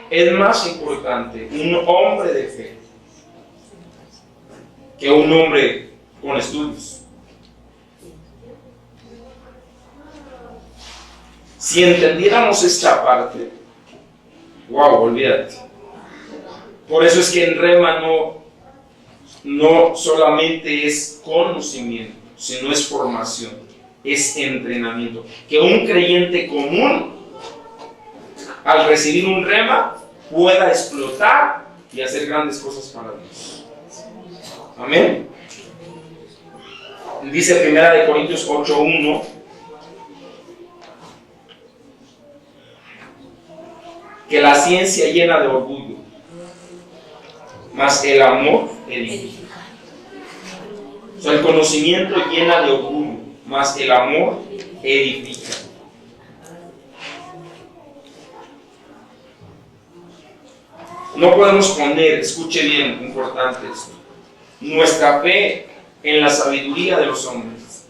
es más importante un hombre de fe que un hombre con estudios. Si entendiéramos esta parte, wow, olvídate. Por eso es que en rema no solamente es conocimiento, sino es formación, es entrenamiento. Que un creyente común, al recibir un rema, pueda explotar y hacer grandes cosas para Dios. Amén. Dice 1 Corintios 8:1. Que la ciencia llena de orgullo, mas el amor edifica. O sea, el conocimiento llena de orgullo, mas el amor edifica. No podemos poner, escuche bien, importante esto, nuestra fe en la sabiduría de los hombres.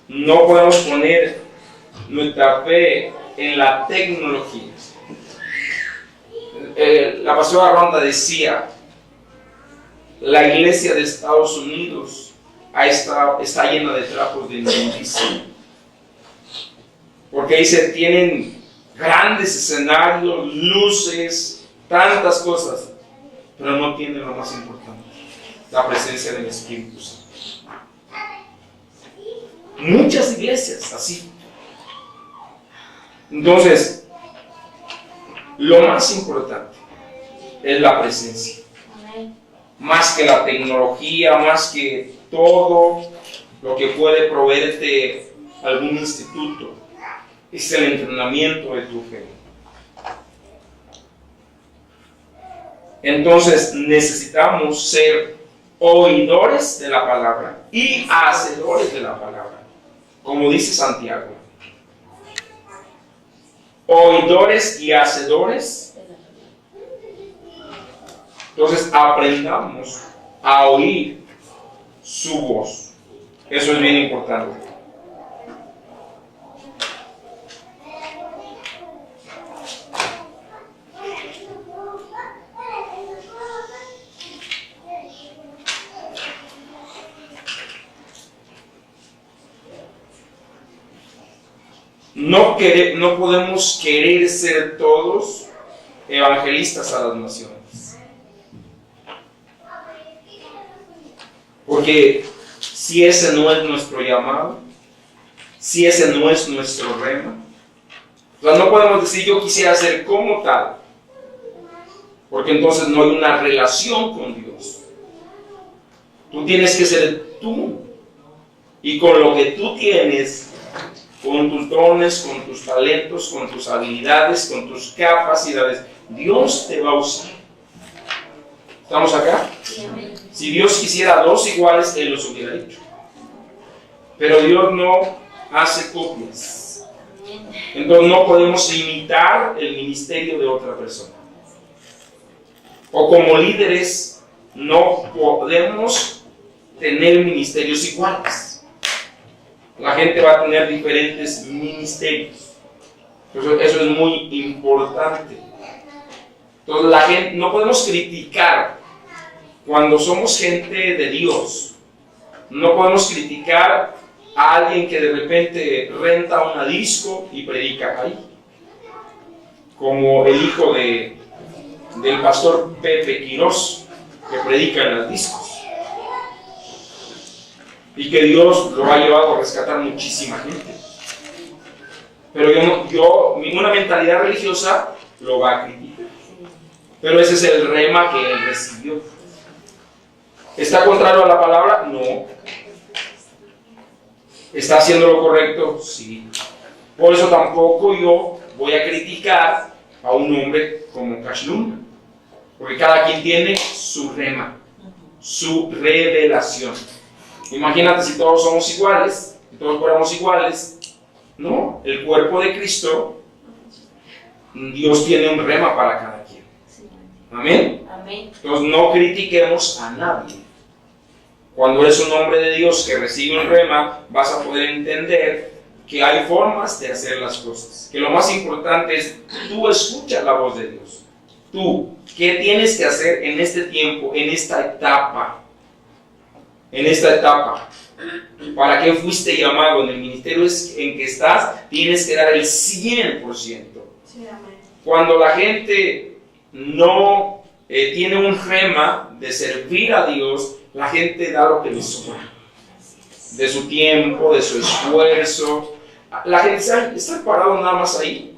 No podemos poner nuestra fe en la tecnología. La pastora Ronda decía La iglesia de Estados Unidos está llena de trapos de inmundicia. Porque dice, tienen grandes escenarios, luces, tantas cosas, pero no tienen lo más importante, la presencia del Espíritu Santo. Muchas iglesias así. Entonces, lo más importante es la presencia. Más que la tecnología, más que todo lo que puede proveerte algún instituto, es el entrenamiento de tu fe. Entonces necesitamos ser oidores de la palabra y hacedores de la palabra, como dice Santiago. Oidores y hacedores. Entonces aprendamos a oír su voz. Eso es bien importante. No podemos querer ser todos evangelistas a las naciones. Porque si ese no es nuestro llamado, si ese no es nuestro rema, o sea, no podemos decir yo quisiera ser como tal, porque entonces no hay una relación con Dios. Tú tienes que ser tú, y con lo que tú tienes, con tus dones, con tus talentos, con tus habilidades, con tus capacidades, Dios te va a usar. ¿Estamos acá? Si Dios quisiera dos iguales, Él los hubiera hecho. Pero Dios no hace copias. Entonces no podemos imitar el ministerio de otra persona. O como líderes no podemos tener ministerios iguales. La gente va a tener diferentes ministerios. Eso es muy importante. Entonces la gente, no podemos criticar cuando somos gente de Dios. No podemos criticar a alguien que de repente renta una disco y predica ahí. Como el hijo del pastor Pepe Quirós, que predica en las discos. Y que Dios lo ha llevado a rescatar muchísima gente. Pero una mentalidad religiosa lo va a criticar. Pero ese es el rema que él recibió. ¿Está contrario a la palabra? No. ¿Está haciendo lo correcto? Sí. Por eso tampoco yo voy a criticar a un hombre como Cashlun. Porque cada quien tiene su rema, su revelación. Imagínate si todos somos iguales, si todos fuéramos iguales. No, el cuerpo de Cristo, Dios tiene un rema para cada quien. Amén. Entonces no critiquemos a nadie. Cuando eres un hombre de Dios que recibe un rema, vas a poder entender que hay formas de hacer las cosas. Que lo más importante es, tú escuchas la voz de Dios. Tú, ¿qué tienes que hacer en este tiempo, en esta etapa? En esta etapa, ¿para qué fuiste llamado? En el ministerio en que estás, tienes que dar el 100%. Sí, cuando la gente no tiene un rema de servir a Dios, la gente da lo que le sobra, de su tiempo, de su esfuerzo. La gente está parado nada más ahí.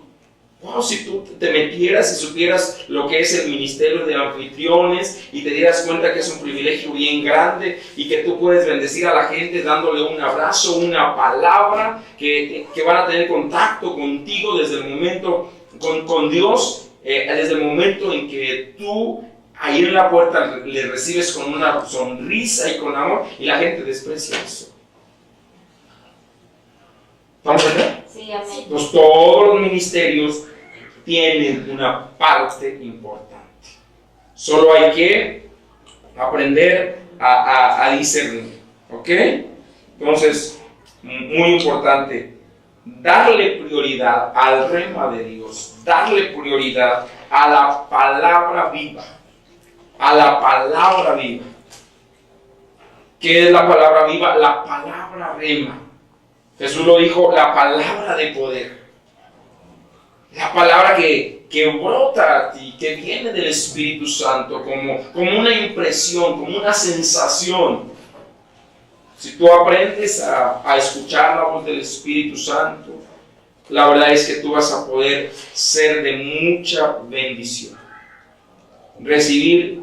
Wow, si tú te metieras y supieras lo que es el ministerio de anfitriones y te dieras cuenta que es un privilegio bien grande y que tú puedes bendecir a la gente dándole un abrazo, una palabra, que van a tener contacto contigo desde el momento, con Dios, desde el momento en que tú ahí en la puerta le recibes con una sonrisa y con amor, y la gente desprecia eso. ¿Vamos a ver? Sí, amén. Entonces todos los ministerios tienen una parte importante. Solo hay que aprender a discernir. ¿Ok? Entonces, muy importante, darle prioridad al rema de Dios, darle prioridad a la palabra viva. A la palabra viva. ¿Qué es la palabra viva? La palabra rema. Jesús lo dijo, la palabra de poder. La palabra que brota a ti, que viene del Espíritu Santo, como una impresión, como una sensación. Si tú aprendes a escuchar la voz del Espíritu Santo, la verdad es que tú vas a poder ser de mucha bendición. Recibir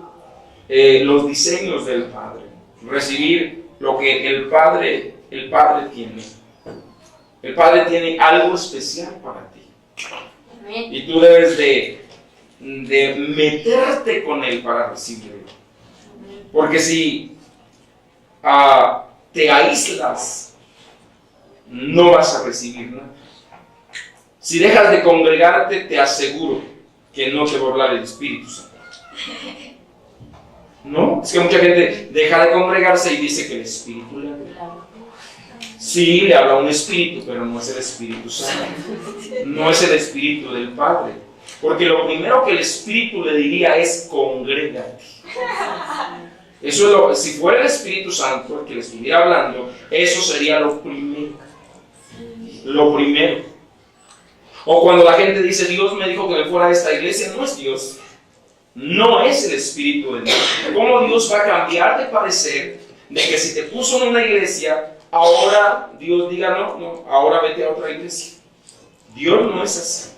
los diseños del Padre, recibir lo que el Padre tiene. El Padre tiene algo especial para ti. Y tú debes de meterte con Él para recibirlo. Porque si te aíslas, no vas a recibir nada. Si dejas de congregarte, te aseguro que no te va a hablar el Espíritu Santo. ¿No? Es que mucha gente deja de congregarse y dice que el Espíritu le habla. Sí, le habla un Espíritu, pero no es el Espíritu Santo. No es el Espíritu del Padre. Porque lo primero que el Espíritu le diría es: congrégate. Eso si fuera el Espíritu Santo el que le estuviera hablando, eso sería lo primero. Lo primero. O cuando la gente dice: Dios me dijo que me fuera a esta iglesia, no es Dios. No es el Espíritu de Dios. ¿Cómo Dios va a cambiar de parecer de que si te puso en una iglesia, ahora Dios diga no, ahora vete a otra iglesia? Dios no es así.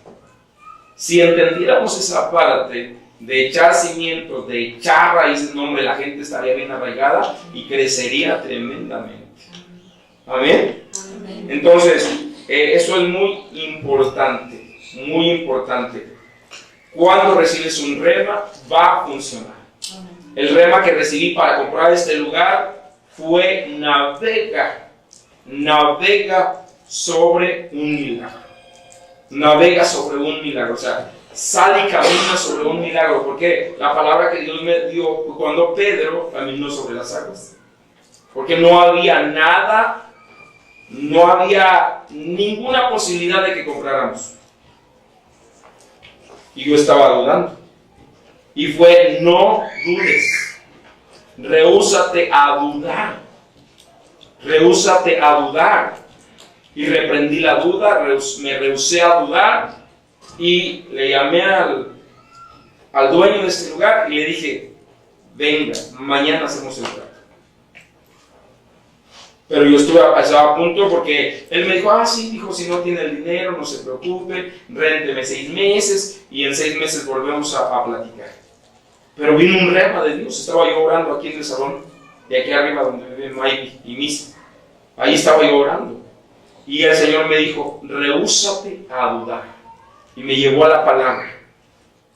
Si entendiéramos esa parte de echar cimientos, de echar raíces, no, hombre, la gente estaría bien arraigada y crecería tremendamente. ¿Amén? Amén. Entonces, eso es muy importante, muy importante. Cuando recibes un rema, va a funcionar. El rema que recibí para comprar este lugar fue: navega sobre un milagro. Navega sobre un milagro, o sea, sale y camina sobre un milagro, porque la palabra que Dios me dio cuando Pedro caminó sobre las aguas, porque no había nada, no había ninguna posibilidad de que compráramos, y yo estaba dudando, y fue: no dudes, rehúsate a dudar. Y reprendí la duda, me rehusé a dudar y le llamé al dueño de este lugar y le dije: venga, mañana hacemos el trato. Pero yo estaba a punto, porque él me dijo: sí, dijo, si no tiene el dinero, no se preocupe, rénteme 6 meses y en 6 meses volvemos a platicar. Pero vino un rema de Dios. Estaba yo orando aquí en el salón, de aquí arriba donde vive Mike y Misa. Ahí estaba yo orando. Y el Señor me dijo: rehúsate a dudar. Y me llevó a la palabra.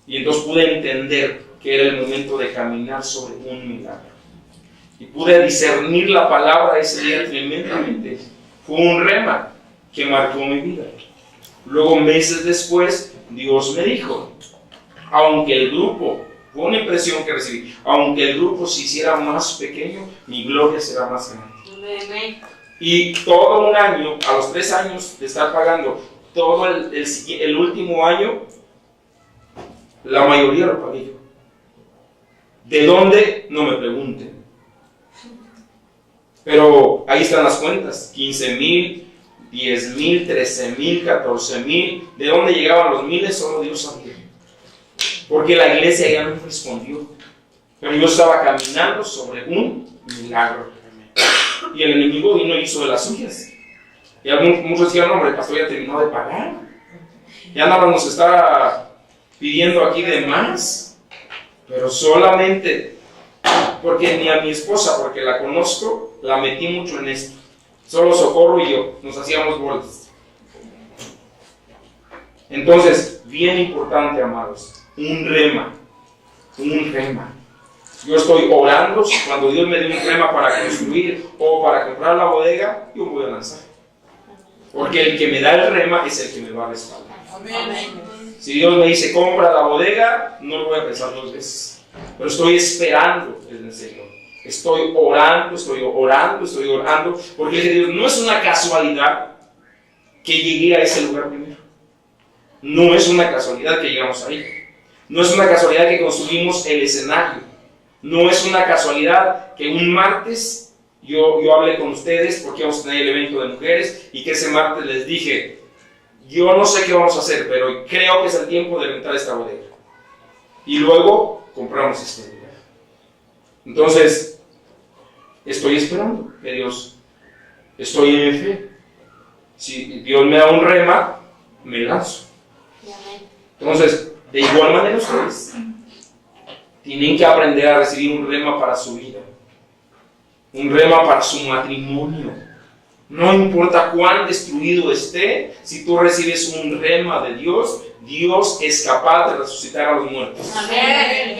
Y entonces pude entender que era el momento de caminar sobre un milagro. Y pude discernir la palabra ese día tremendamente. Fue un rema que marcó mi vida. Luego, meses después, Dios me dijo: aunque el grupo, fue una impresión que recibí, aunque el grupo se hiciera más pequeño, mi gloria será más grande. Y todo un año, a los 3 años de estar pagando, todo el último año, la mayoría lo pagué yo. ¿De dónde? No me pregunten. Pero ahí están las cuentas: 15,000, 10,000, 13,000, 14,000. ¿De dónde llegaban los miles? Solo Dios sabía. Porque la iglesia ya no respondió. Pero yo estaba caminando sobre un milagro. Y el enemigo vino y hizo de las suyas. Y muchos decían: hombre, el pastor ya terminó de pagar. Ya nada más nos está pidiendo aquí de más. Pero solamente porque ni a mi esposa, porque la conozco, la metí mucho en esto. Solo Socorro y yo nos hacíamos bolas. Entonces, bien importante, amados, un rema. Yo estoy orando. Cuando Dios me dé un rema para construir o para comprar la bodega, yo voy a lanzar. Porque el que me da el rema es el que me va a respaldar. Amén. Si Dios me dice: compra la bodega, no lo voy a pensar 2 veces. Pero estoy esperando el Señor. Estoy orando. Porque Dios, no es una casualidad que llegué a ese lugar primero. No es una casualidad que llegamos ahí. No es una casualidad que construimos el escenario. No es una casualidad que un martes yo hablé con ustedes porque vamos a tener el evento de mujeres y que ese martes les dije, yo no sé qué vamos a hacer, pero creo que es el tiempo de rentar esta bodega. Y luego compramos este lugar. Entonces, estoy esperando que Dios, estoy en fe. Si Dios me da un rema, me lanzo. Entonces, de igual manera ustedes tienen que aprender a recibir un rema para su vida, un rema para su matrimonio. No importa cuán destruido esté, si tú recibes un rema de Dios, Dios es capaz de resucitar a los muertos. Amén.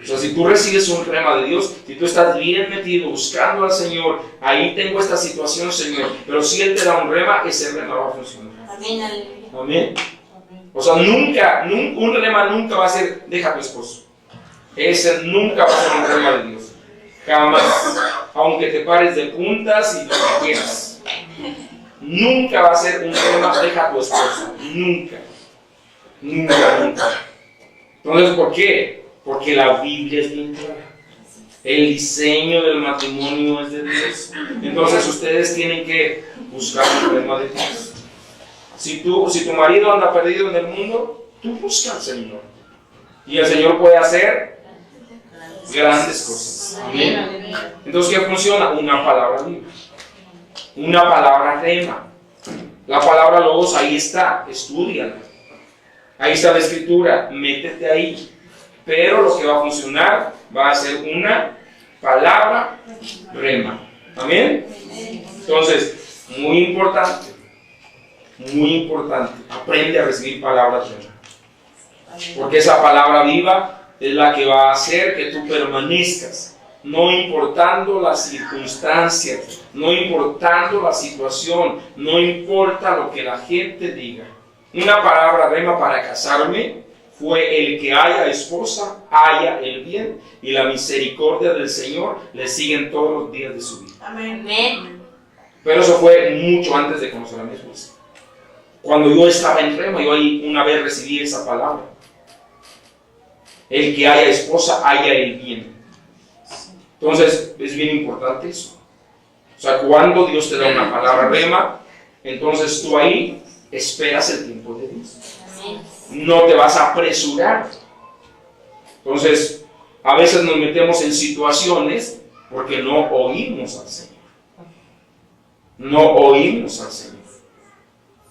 O sea, si tú recibes un rema de Dios, si tú estás bien metido buscando al Señor, ahí tengo esta situación, Señor, pero si Él te da un rema, ese rema va a funcionar. Amén. Amén. O sea, un rema nunca va a ser, deja a tu esposo. Ese nunca va a ser un rema de Dios. Jamás. Aunque te pares de puntas y lo que quieras. Nunca va a ser un rema, deja a tu esposo. Nunca. Nunca. Entonces, ¿por qué? Porque la Biblia es bien clara. El diseño del matrimonio es de Dios. Entonces, ustedes tienen que buscar un rema de Dios. Si tu marido anda perdido en el mundo, tú busca al Señor. Y el Señor puede hacer grandes cosas. Amén. Entonces, ¿qué funciona? Una palabra viva. Una palabra rema. La palabra logos ahí está. Estúdiala. Ahí está la escritura. Métete ahí. Pero lo que va a funcionar va a ser una palabra rema. Amén. Entonces, muy importante. Aprende a recibir palabras rema. Porque esa palabra viva es la que va a hacer que tú permanezcas, no importando las circunstancias, no importando la situación, no importa lo que la gente diga. Una palabra rema para casarme fue: el que haya esposa, haya el bien, y la misericordia del Señor le siguen todos los días de su vida. Amén. Pero eso fue mucho antes de conocer a mi esposa. Cuando yo estaba en rema, yo ahí una vez recibí esa palabra. El que haya esposa, haya el bien. Entonces, es bien importante eso. O sea, cuando Dios te da una palabra rema, entonces tú ahí esperas el tiempo de Dios. No te vas a apresurar. Entonces, a veces nos metemos en situaciones porque no oímos al Señor. No oímos al Señor.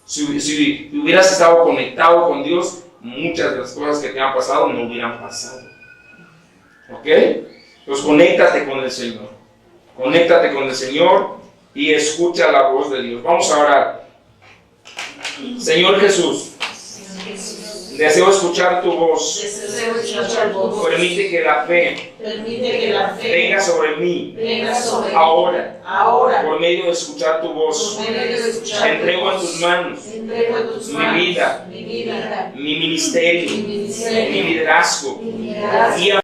Si hubieras estado conectado con Dios, muchas de las cosas que te han pasado no hubieran pasado. ¿Ok? Entonces conéctate con el Señor. Conéctate con el Señor y escucha la voz de Dios. Vamos a orar. Señor Jesús, deseo escuchar tu voz. Permite que la fe venga sobre mí. Ahora. Por medio de escuchar tu voz. Entrego en tus manos mi vida, mi ministerio, mi liderazgo. Guía